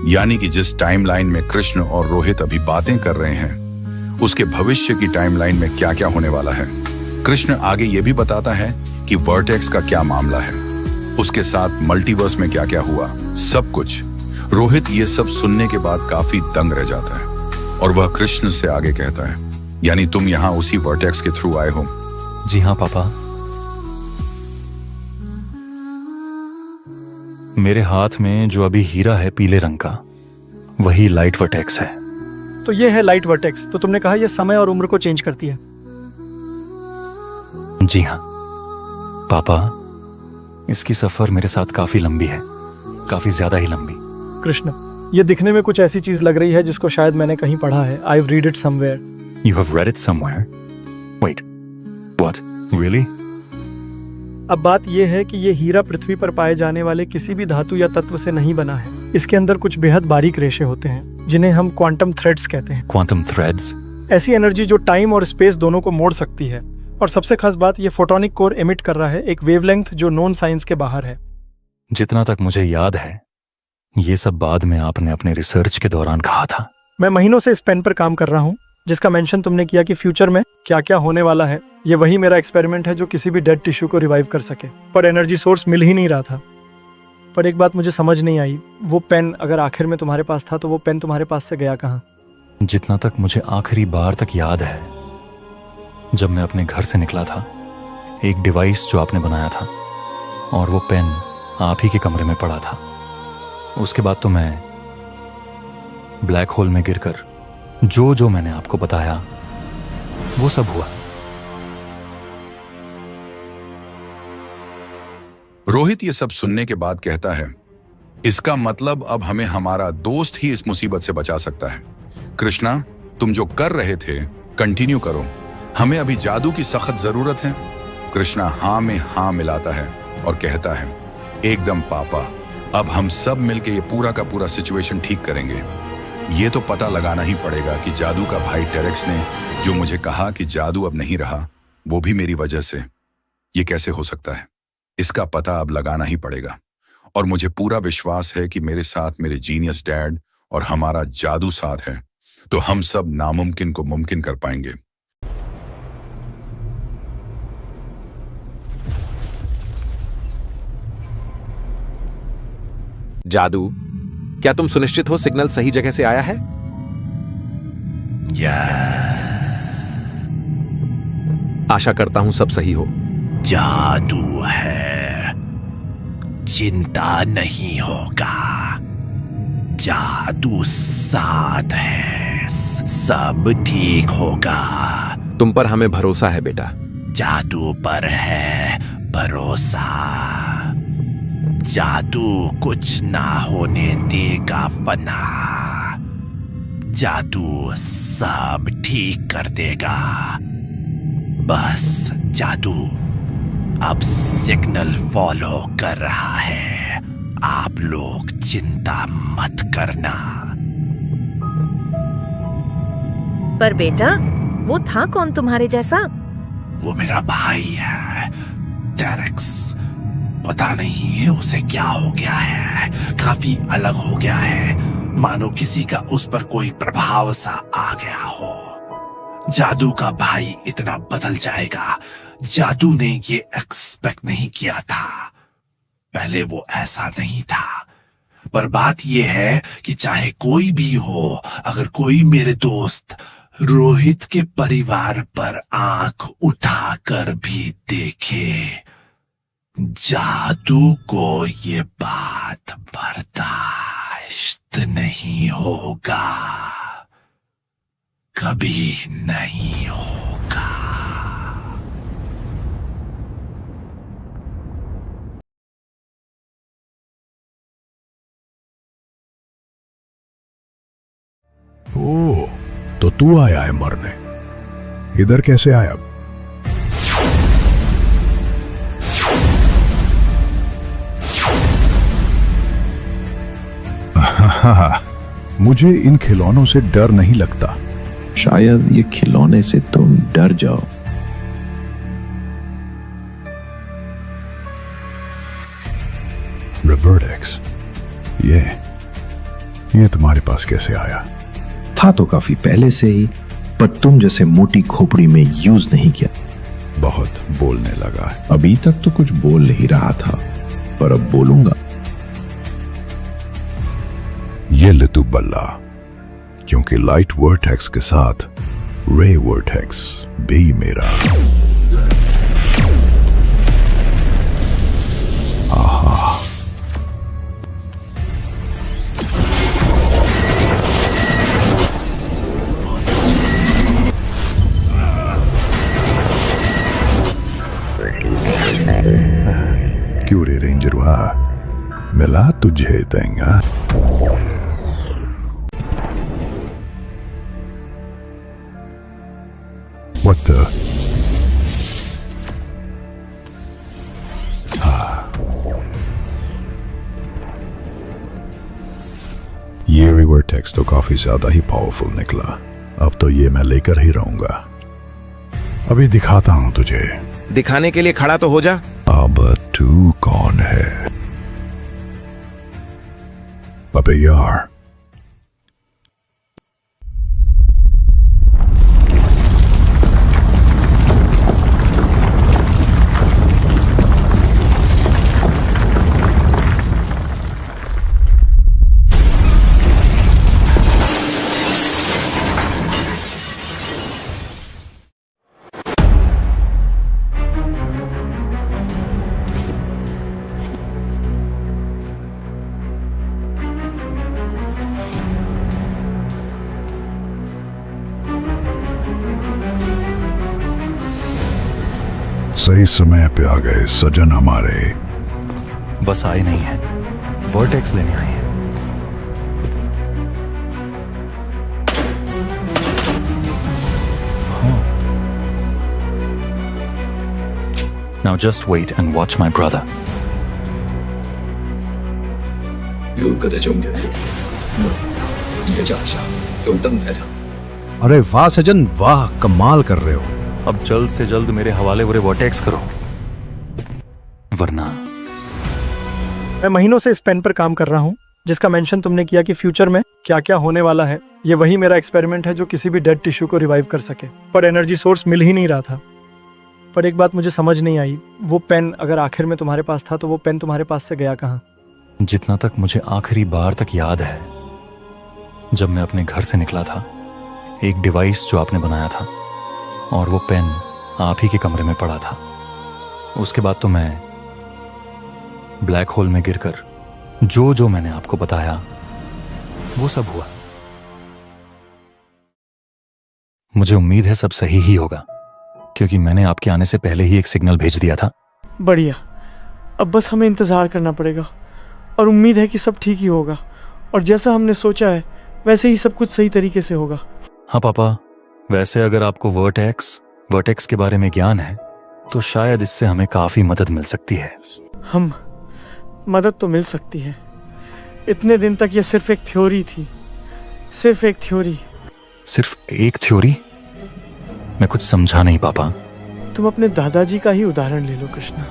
Speaker 4: यानी कि जिस टाइमलाइन में कृष्ण और रोहित अभी बातें कर रहे हैं, उसके भविष्य की टाइमलाइन में क्या क्या होने वाला है। कृष्ण आगे यह भी बताता है कि वर्टेक्स का क्या मामला है, उसके साथ मल्टीवर्स में क्या क्या हुआ, सब कुछ। रोहित ये सब सुनने के बाद काफी दंग रह जाता है और वह कृष्ण से आगे कहता है, यानी तुम यहाँ उसी वर्टेक्स के थ्रू आए हो?
Speaker 2: जी हाँ पापा। मेरे हाथ में जो अभी हीरा है पीले रंग का, वही लाइट वर्टेक्स है।
Speaker 14: तो ये है लाइट वर्टेक्स। तो तुमने कहा ये समय और उम्र को चेंज करती है।
Speaker 2: जी हाँ पापा, इसकी सफर मेरे साथ काफी लंबी है, काफी ज्यादा ही लंबी।
Speaker 14: कृष्ण, ये दिखने में कुछ ऐसी चीज लग रही है जिसको शायद मैंने कहीं पढ़ा है। I've read it somewhere.
Speaker 2: You have read it somewhere? Wait, what? Really?
Speaker 14: अब बात यह है कि ये हीरा पृथ्वी पर पाए जाने वाले किसी भी धातु या तत्व से नहीं बना है। इसके अंदर कुछ बेहद बारीक रेशे होते हैं जिन्हें हम क्वांटम थ्रेड्स कहते हैं।
Speaker 2: Quantum threads?
Speaker 14: ऐसी एनर्जी जो टाइम और स्पेस दोनों को मोड़ सकती है। और सबसे खास बात, ये फोटोनिक कोर एमिट कर रहा है एक वेवलेंथ जो नोन साइंस के बाहर है।
Speaker 2: जितना तक मुझे याद है, ये सब बाद में आपने अपने रिसर्च के दौरान कहा था।
Speaker 14: मैं महीनों से इस पेन पर काम कर रहा हूँ जिसका मेंशन तुमने किया कि फ्यूचर में क्या क्या होने वाला है। ये वही मेरा एक्सपेरिमेंट है जो किसी भी डेड टिश्यू को रिवाइव कर सके, पर एनर्जी सोर्स मिल ही नहीं रहा था। पर एक बात मुझे समझ नहीं आई, वो पेन अगर आखिर में तुम्हारे पास था तो वो पेन तुम्हारे पास से गया कहाँ?
Speaker 2: जितना तक मुझे आखिरी बार तक याद है, जब मैं अपने घर से निकला था, एक डिवाइस जो आपने बनाया था और वो पेन आप ही के कमरे में पड़ा था। उसके बाद तो मैं ब्लैक होल में गिरकर जो मैंने आपको बताया वो सब हुआ।
Speaker 4: रोहित ये सब सुनने के बाद कहता है, इसका मतलब अब हमें हमारा दोस्त ही इस मुसीबत से बचा सकता है। कृष्णा, तुम जो कर रहे थे कंटिन्यू करो, हमें अभी जादू की सख्त जरूरत है। कृष्णा हाँ में हाँ मिलाता है और कहता है, एकदम पापा, अब हम सब मिलके ये पूरा का पूरा सिचुएशन ठीक करेंगे। ये तो पता लगाना ही पड़ेगा कि जादू का भाई टेरेक्स ने जो मुझे कहा कि जादू अब नहीं रहा, वो भी मेरी वजह से। ये कैसे हो सकता है? इसका पता अब लगाना ही पड़ेगा। और मुझे पूरा विश्वास है कि मेरे साथ मेरे जीनियस डैड और हमारा जादू साथ है, तो हम सब नामुमकिन को मुमकिन कर पाएंगे।
Speaker 15: जादू, क्या तुम सुनिश्चित हो सिग्नल सही जगह से आया है?
Speaker 16: यस।
Speaker 15: आशा करता हूं सब सही हो।
Speaker 16: जादू है, चिंता नहीं होगा। जादू साथ है, सब ठीक होगा।
Speaker 15: तुम पर हमें भरोसा है बेटा।
Speaker 16: जादू पर है भरोसा। जादू कुछ ना होने देगा फना। जादू सब ठीक कर देगा। बस जादू अब सिग्नल फॉलो कर रहा है। आप लोग चिंता मत करना।
Speaker 10: पर बेटा, वो था कौन तुम्हारे जैसा?
Speaker 16: वो मेरा भाई है, टेरेक्स। पता नहीं है उसे क्या हो गया है, काफी अलग हो गया है, मानो किसी का उस पर कोई प्रभाव सा आ गया हो। जादू का भाई इतना बदल जाएगा, जादू ने ये एक्सपेक्ट नहीं किया था। पहले वो ऐसा नहीं था। पर बात ये है कि चाहे कोई भी हो, अगर कोई मेरे दोस्त रोहित के परिवार पर आंख उठाकर भी देखे, जादू को ये बात बर्दाश्त नहीं होगा, कभी नहीं होगा।
Speaker 5: ओह, तो तू आया है मरने। इधर कैसे आया? मुझे इन खिलौनों से डर नहीं लगता।
Speaker 8: शायद ये खिलौने से तुम डर जाओ।
Speaker 5: रिवर्टेक्स, ये तुम्हारे पास कैसे आया?
Speaker 8: था तो काफी पहले से ही, पर तुम जैसे मोटी खोपड़ी में यूज नहीं किया।
Speaker 5: बहुत बोलने लगा है।
Speaker 8: अभी तक तो कुछ बोल नहीं रहा था, पर अब बोलूंगा।
Speaker 5: ये ले तू बल्ला, क्योंकि लाइट वर्टेक्स के साथ रे वर्टेक्स भी मेरा। आहा, तुझे देंगे। What the? ये रिवर टेक्स्ट तो काफी ज्यादा ही पावरफुल निकला। अब तो ये मैं लेकर ही रहूंगा। अभी दिखाता हूं तुझे।
Speaker 15: दिखाने के लिए खड़ा तो हो जा।
Speaker 5: अब तू कौन है? अबे यार, सही समय पे आ गए सजन हमारे।
Speaker 2: बस आए नहीं है, वर्टेक्स लेने आए हैं। Now just wait and watch my brother.
Speaker 8: अरे वाह सजन वाह, कमाल कर रहे हो।
Speaker 2: अब जल्द से जल्द मेरे हवाले वो वर्टेक्स करो, वरना।
Speaker 14: मैं महीनों से इस पेन पर काम कर रहा हूँ जिसका मेंशन तुमने किया कि फ्यूचर में क्या क्या होने वाला है। ये वही मेरा एक्सपेरिमेंट है जो किसी भी डेड टिश्यू को रिवाइव कर सके, पर एनर्जी सोर्स मिल ही नहीं रहा था। पर एक बात मुझे समझ नहीं आई, वो पेन अगर आखिर में तुम्हारे पास था तो वो पेन तुम्हारे पास से गया कहाँ?
Speaker 2: जितना तक मुझे आखिरी बार तक याद है, जब मैं अपने घर से निकला था, एक डिवाइस जो आपने बनाया था और वो पेन आप ही के कमरे में पड़ा था। उसके बाद तो मैं ब्लैक होल में गिरकर जो मैंने आपको बताया वो सब हुआ। मुझे उम्मीद है सब सही ही होगा, क्योंकि मैंने आपके आने से पहले ही एक सिग्नल भेज दिया था।
Speaker 14: बढ़िया, अब बस हमें इंतजार करना पड़ेगा और उम्मीद है कि सब ठीक ही होगा और जैसा हमने सोचा है वैसे ही सब कुछ सही तरीके से होगा।
Speaker 2: हाँ पापा, वैसे अगर आपको वर्टेक्स के बारे में ज्ञान है तो शायद इससे हमें काफी मदद मिल सकती है।
Speaker 14: हम मदद तो मिल सकती है। इतने दिन तक ये सिर्फ एक थ्योरी थी, सिर्फ एक थ्योरी।
Speaker 2: सिर्फ एक थ्योरी? मैं कुछ समझा नहीं पापा।
Speaker 14: तुम अपने दादाजी का ही उदाहरण ले लो कृष्णा।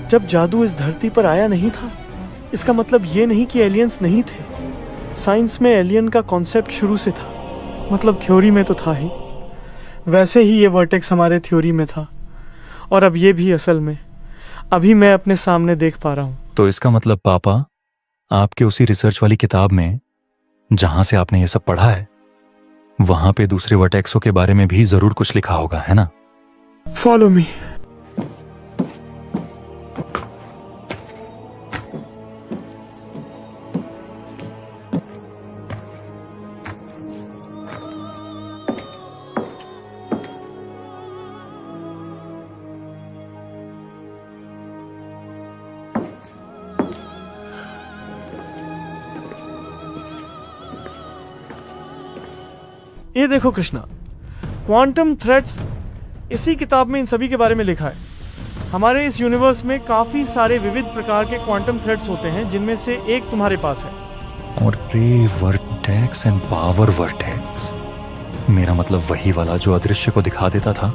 Speaker 14: जब जादू इस धरती पर आया नहीं था, इसका मतलब ये नहीं कि एलियंस नहीं थे। साइंस में एलियन का कॉन्सेप्ट शुरू से था, मतलब थ्योरी में तो था ही। वैसे ही ये वर्टेक्स हमारे थ्योरी में था और अब ये भी असल में। अभी मैं अपने सामने देख पा रहा हूं।
Speaker 2: तो इसका मतलब पापा, आपके उसी रिसर्च वाली किताब में जहां से आपने ये सब पढ़ा है, वहां पे दूसरे वर्टेक्सों के बारे में भी जरूर कुछ लिखा होगा, है ना?
Speaker 14: Follow me. ये देखो कृष्णा, क्वांटम थ्रेड्स, इसी किताब में इन सभी के बारे में लिखा है। हमारे इस यूनिवर्स में काफी सारे विविध प्रकार के क्वांटम थ्रेड्स होते हैं, जिनमें से एक तुम्हारे पास है।
Speaker 2: और रे वर्टेक्स एंड पावर वर्टेक्स, मेरा मतलब वही वाला जो अदृश्य को दिखा देता था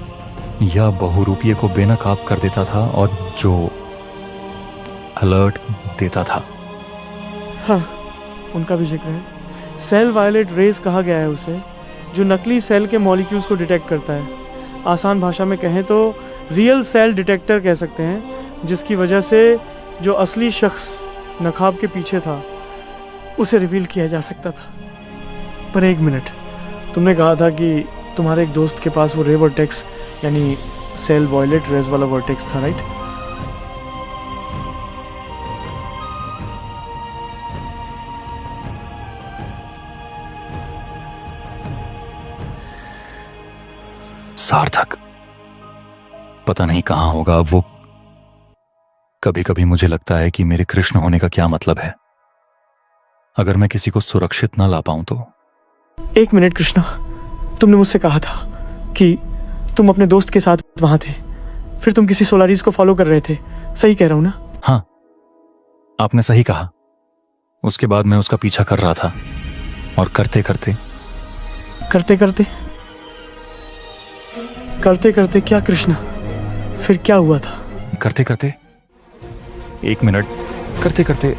Speaker 2: या बहुरूपिये को बेनकाब कर देता था और जो अलर्ट देता था।
Speaker 14: हाँ, उनका भी जिक्र है। सेल वायलेट रेज कहा गया है उसे, जो नकली सेल के मॉलिक्यूल्स को डिटेक्ट करता है। आसान भाषा में कहें तो रियल सेल डिटेक्टर कह सकते हैं, जिसकी वजह से जो असली शख्स नकाब के पीछे था उसे रिवील किया जा सकता था। पर एक मिनट, तुमने कहा था कि तुम्हारे एक दोस्त के पास वो रे वर्टेक्स यानी सेल वायलेट रेज वाला वर्टेक्स था, राइट?
Speaker 2: सार्थक पता नहीं कहां होगा वो। कभी कभी मुझे लगता है कि मेरे कृष्ण होने का क्या मतलब है। अगर मैं किसी को सुरक्षित ना ला पाऊं तो।
Speaker 14: एक मिनट कृष्णा, तुमने मुझसे कहा था कि तुम अपने दोस्त के साथ वहां थे, फिर तुम किसी सोलारिस को फॉलो कर रहे थे, सही कह रहा हूं ना?
Speaker 2: हाँ, आपने सही कहा। उसके बाद मैं उसका पीछा कर रहा था और करते करते क्या कृष्णा, फिर क्या हुआ था? करते करते, एक मिनट, करते करते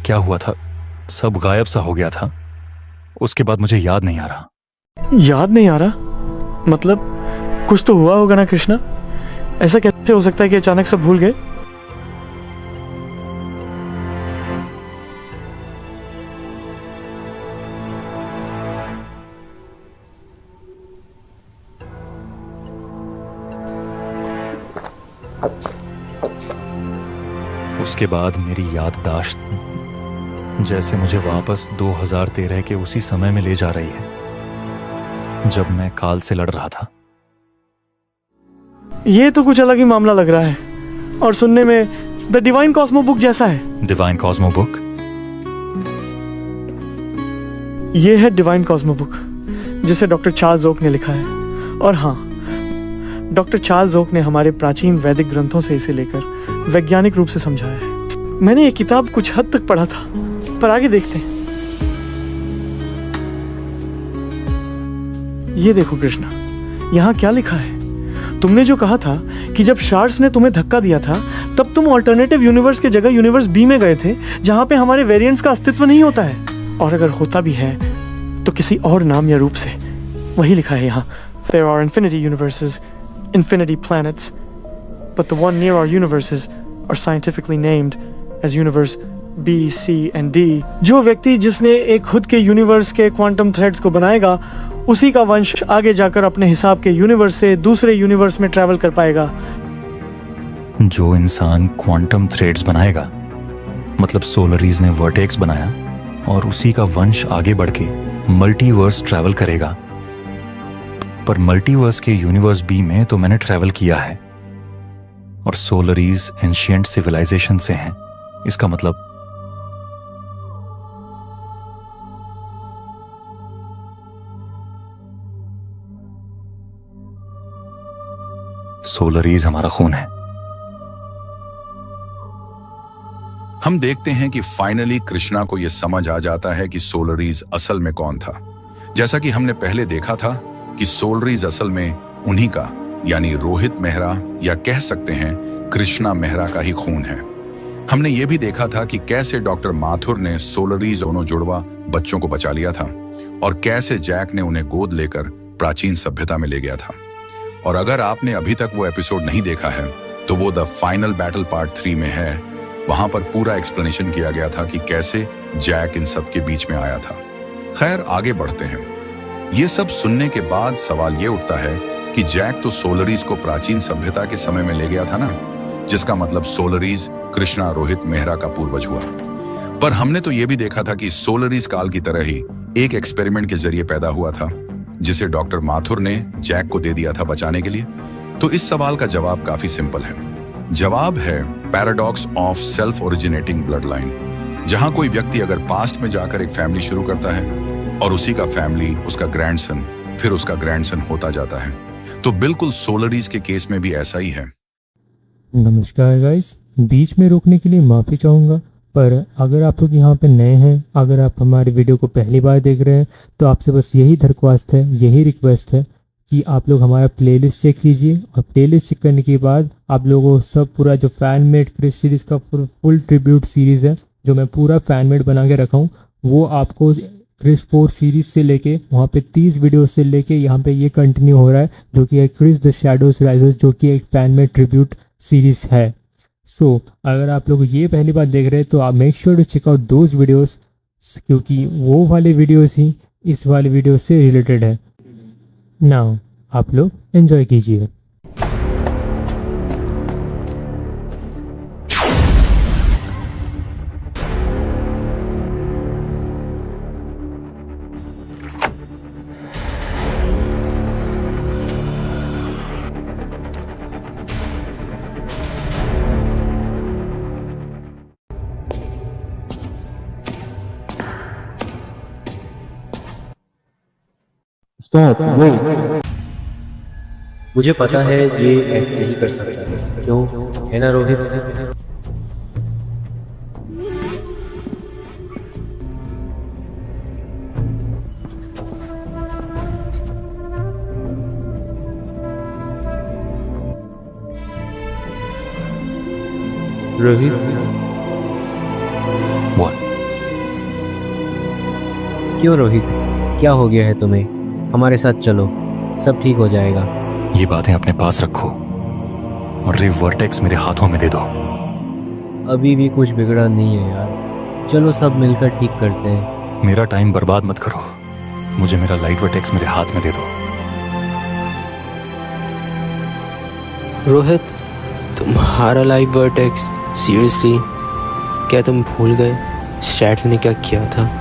Speaker 2: क्या हुआ था? सब गायब सा हो गया था। उसके बाद मुझे याद नहीं आ रहा।
Speaker 14: याद नहीं आ रहा? मतलब कुछ तो हुआ होगा ना कृष्णा? ऐसा कैसे हो सकता है कि अचानक सब भूल गए?
Speaker 2: उसके बाद मेरी याददाश्त जैसे मुझे वापस 2013 के उसी समय में ले जा रही है जब मैं काल से लड़ रहा था।
Speaker 14: ये तो कुछ अलग ही मामला लग रहा है और सुनने में द डिवाइन कॉस्मो बुक जैसा है।
Speaker 2: Divine Cosmo book?
Speaker 14: ये है डिवाइन कॉस्मो बुक जिसे डॉक्टर चार्ल्स ओक ने लिखा है। और हाँ, डॉक्टर चार्ल्स ओक ने हमारे प्राचीन वैदिक ग्रंथों से इसे लेकर वैज्ञानिक रूप से समझाया है। मैंने ये किताब कुछ हद तक पढ़ा था, पर आगे देखते हैं। ये देखो कृष्णा, यहां क्या लिखा है? तुमने जो कहा था कि जब शार्ड्स ने तुम्हें धक्का दिया था तब तुम ऑल्टरनेटिव यूनिवर्स के जगह यूनिवर्स बी में गए थे, जहां पे हमारे वेरिएंट्स का अस्तित्व नहीं होता है, और अगर होता भी है तो किसी और नाम या रूप से। वही लिखा है यहाँ, There are infinity universes, infinity planets, but the one near our universes are scientifically named as universe B, C and D। जो व्यक्ति जिसने एक खुद के यूनिवर्स के क्वांटम थ्रेड्स को बनाएगा, उसी का वंश आगे जाकर अपने हिसाब के यूनिवर्स से दूसरे यूनिवर्स में ट्रैवल कर पाएगा।
Speaker 2: जो इंसान क्वांटम थ्रेड्स बनाएगा, मतलब सोलरीज ने वर्टेक्स बनाया और उसी का वंश आगे बढ़ के मल्टीवर्स ट्रैवल करेगा। पर मल्टीवर्स के यूनिवर्स बी में तो मैंने ट्रैवल किया है, और सोलरीज एंशिएंट सिविलाइजेशन से हैं। इसका मतलब सोलरीज हमारा खून है।
Speaker 4: हम देखते हैं कि फाइनली कृष्णा को यह समझ आ जाता है कि सोलरीज असल में कौन था। जैसा कि हमने पहले देखा था कि सोलरीज असल में उन्हीं का, यानी रोहित मेहरा या कह सकते हैं कृष्णा मेहरा का ही खून है। हमने ये भी देखा था कि कैसे डॉक्टर माथुर ने सोलरीज दोनों जुड़वा बच्चों को बचा लिया था और कैसे जैक ने उन्हें गोद लेकर प्राचीन सभ्यता में ले गया था। और अगर आपने अभी तक वो एपिसोड नहीं देखा है तो वो द फाइनल बैटल पार्ट 3 में है। वहां पर पूरा एक्सप्लेनेशन किया गया था कि कैसे जैक इन सब के बीच में आया था। खैर, आगे बढ़ते हैं। ये सब सुनने के बाद सवाल ये उठता है कि जैक तो सोलरीज को प्राचीन सभ्यता के समय में ले गया था ना, जिसका मतलब सोलरीज कृष्णा रोहित मेहरा का पूर्वज हुआ। पर हमने तो ये भी देखा था कि सोलरीज काल की तरह ही एक एक्सपेरिमेंट के जरिए पैदा हुआ था, जिसे डॉक्टर माथुर ने जैक को दे दिया था बचाने के लिए। तो इस सवाल का जवाब काफी सिंपल है। जवाब है paradox of self originating blood line, जहां कोई व्यक्ति अगर पास्ट में जाकर एक फैमिली शुरू करता है और उसी का फैमिली, उसका ग्रैंडसन, फिर उसका ग्रैंडसन होता जाता है। तो बिल्कुल सोलरीज के केस में भी ऐसा ही है।
Speaker 17: नमस्कार गाइस, बीच में रोकने के लिए माफ़ी चाहूँगा, पर अगर आप लोग यहाँ पे नए हैं, अगर आप हमारे वीडियो को पहली बार देख रहे हैं, तो आपसे बस यही दरख्वास्त है, यही रिक्वेस्ट है कि आप लोग हमारा प्लेलिस्ट चेक कीजिए। और प्लेलिस्ट चेक करने के बाद आप लोगों को सब पूरा जो फ़ैन मेड क्रिस सीरीज़ का फुल ट्रिब्यूट सीरीज़ है, जो मैं पूरा फ़ैन मेड बना के रखा हूँ, वो आपको क्रिस 4 सीरीज़ से लेके वहाँ पे 30 वीडियो से लेके यहाँ पे ये कंटिन्यू हो रहा है, जो कि है क्रिस द शैडोज राइजेस, जो कि एक फ़ैन मेड ट्रिब्यूट सीरीज़ है। सो अगर आप लोग ये पहली बार देख रहे हैं तो आप make sure to check out those videos, क्योंकि वो वाले वीडियोस ही इस वाली वीडियो से रिलेटेड है। नाउ आप लोग एंजॉय कीजिए।
Speaker 18: Stop, wait. मुझे पता है ये ऐसे नहीं कर सकता, क्यों है ना रोहित? रोहित, क्यों रोहित, क्या हो गया है तुम्हें? हमारे साथ चलो, सब ठीक हो जाएगा।
Speaker 2: ये बातें अपने पास रखो और रे वर्टेक्स मेरे हाथों में दे दो।
Speaker 18: अभी भी कुछ बिगड़ा नहीं है यार, चलो सब मिलकर ठीक करते हैं।
Speaker 2: मेरा टाइम बर्बाद मत करो, मुझे मेरा लाइट वर्टेक्स मेरे हाथ में दे दो।
Speaker 19: रोहित, तुम्हारा लाइव वर्टेक्स? सीरियसली? क्या तुम भूल गए स्टैट्स ने क्या किया था?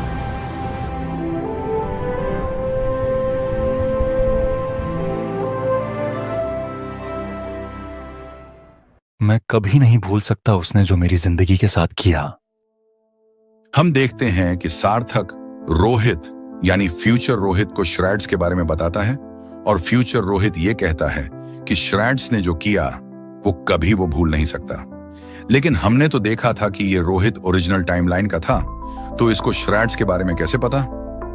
Speaker 2: मैं कभी नहीं भूल सकता उसने जो मेरी जिंदगी के साथ किया।
Speaker 4: हम देखते हैं कि सार्थक रोहित यानी फ्यूचर रोहित को श्रैड्स के बारे में बताता है और फ्यूचर रोहित ये कहता है कि श्रैड्स ने जो किया वो कभी वो भूल नहीं सकता। लेकिन हमने तो देखा था कि ये रोहित ओरिजिनल टाइमलाइन का था, तो इसको श्रैड्स के बारे में कैसे पता?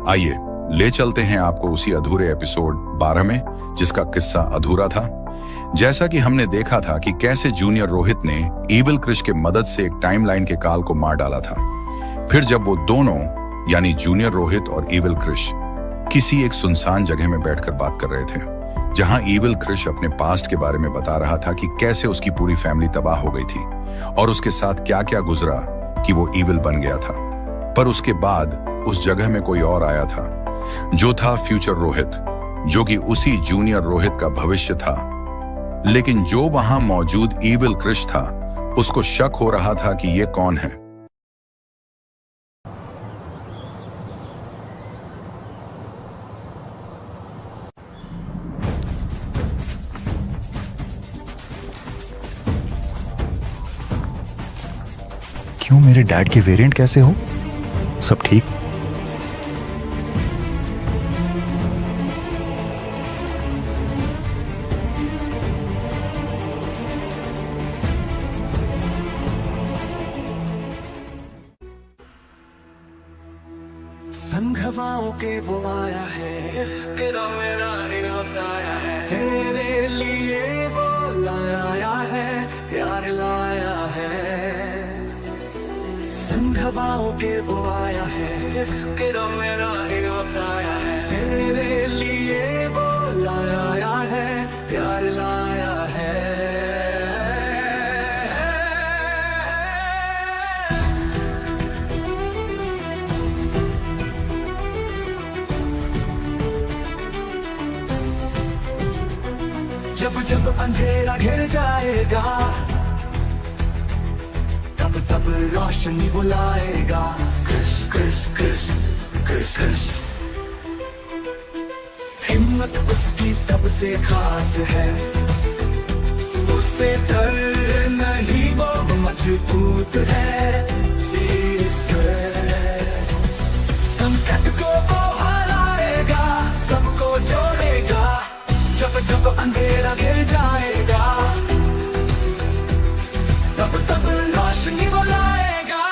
Speaker 4: आइए ले चलते हैं आपको उसी अधूरे एपिसोड 12 में, जिसका किस्सा अधूरा था। जैसा कि हमने देखा था कि कैसे जूनियर रोहित ने ईविल क्रिश के मदद से एक टाइमलाइन के काल को मार डाला था। फिर जब वो दोनों यानी जूनियर रोहित और ईविल क्रिश किसी एक सुनसान जगह में बैठकर बात कर रहे थे, जहां ईविल क्रिश अपने पास्ट के बारे में बता रहा था कि कैसे उसकी पूरी फैमिली तबाह हो गई थी और उसके साथ क्या क्या गुजरा कि वो ईविल बन गया था। पर उसके बाद उस जगह में कोई और आया था, जो था फ्यूचर रोहित, जो कि उसी जूनियर रोहित का भविष्य था। लेकिन जो वहां मौजूद ईविल क्रिश था, उसको शक हो रहा था कि ये कौन है।
Speaker 2: क्यों मेरे डैड के वेरिएंट कैसे हो? सब ठीक?
Speaker 11: संघवाओं के वो आया है, तेरा मेरा ही हंसाया है, तेरे लिए वो लाया है, प्यार लाया है। संघवाओं के वो आया है, तेरा मेरा ही हंसाया है, तेरे लिए वो लाया है, प्यार लाया है। जब जब अंधेरा घिर जाएगा, तब तब रोशनी बुलाएगा। कृष कृष कृष कृष कृष, हिम्मत उसकी सबसे खास है, उससे डर नहीं, वो मजबूत है। संकट को वो हराएगा, सबको जोड़ेगा। जब जब अंधेरा घिर जाएगा, तब तब रोशनी बुलाएगा।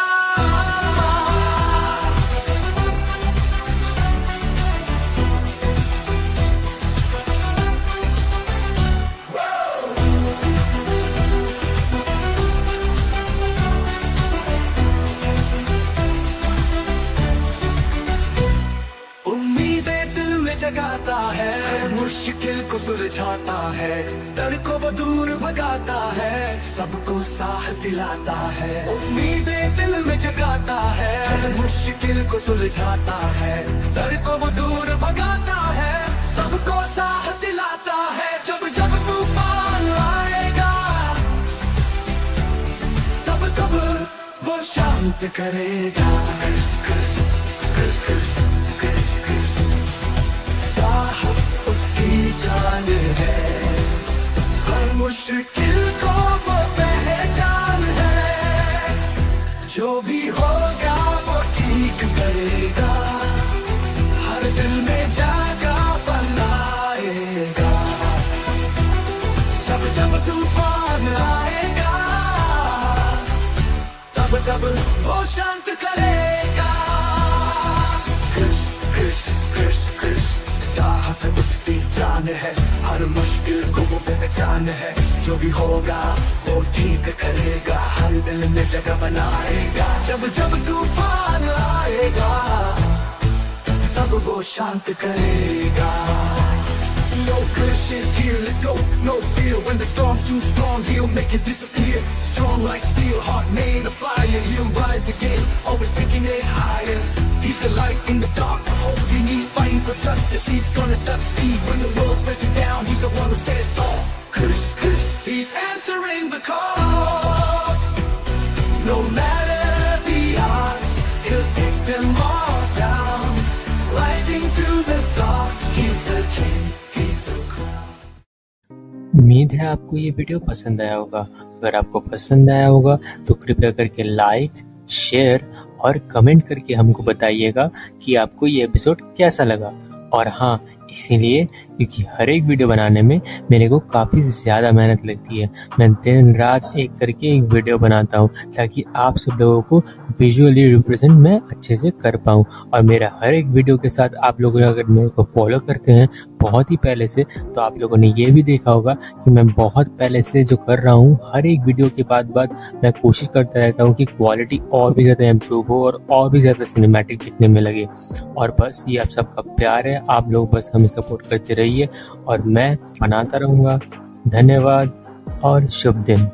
Speaker 11: उम्मीदें दिल में जगाता दिलाता है, मुश्किल को सुलझाता है, डर को वो दूर भगाता है, सबको साहस दिलाता है, उम्मीदें दिल में जगाता है, मुश्किल को सुलझाता है, डर को वो दूर भगाता है, सबको साहस दिलाता है। जब जब तूफान आएगा तब तब वो शांत करेगा। साहस उसकी जान है, हर मुश्किल को वो पहचान है, जो भी होगा वो ठीक करेगा, हर दिल में जागा बनाएगा। जब जब तूफान आएगा तब तब वो शांत करेगा। साहस उसकी जान है, हर मुश्किल को वो पहचान है, जो भी होगा वो ठीक करेगा, हर दिल में जगह बनाएगा। जब जब तूफान आएगा तब वो शांत करेगा। No cushions here, let's go, no fear. When the storm's too strong, he'll make it disappear. Strong like steel, heart made of fire. He'll rise again, always taking it higher. He's the light in the dark, holding, he's fighting for justice. He's gonna succeed when the world's breaking down. He's the one who stands tall. Kush, kush, he's answering the call. No matter the odds, he'll take them all down. Rising to the top, he's the king.
Speaker 19: उम्मीद है आपको ये video पसंद आया होगा। अगर आपको पसंद आया होगा तो कृपया करके लाइक, शेयर और कमेंट करके हमको बताइएगा कि आपको ये एपिसोड कैसा लगा। और हाँ, इसीलिए क्योंकि हर एक वीडियो बनाने में मेरे को काफ़ी ज़्यादा मेहनत लगती है। मैं दिन रात एक करके एक वीडियो बनाता हूँ ताकि आप सब लोगों को विजुअली रिप्रेजेंट मैं अच्छे से कर पाऊँ। और मेरा हर एक वीडियो के साथ आप लोग अगर मेरे को फॉलो करते हैं बहुत ही पहले से, तो आप लोगों ने ये भी देखा होगा कि मैं बहुत पहले से जो कर रहा हूँ, हर एक वीडियो के बाद मैं कोशिश करता रहता हूँ कि क्वालिटी और भी ज़्यादा इम्प्रूव हो और भी ज़्यादा सिनेमैटिक दिखने में लगे। और बस ये आप सबका प्यार है, आप लोग बस हमें सपोर्ट करते रहिए और मैं बनाता रहूँगा। धन्यवाद और शुभ दिन।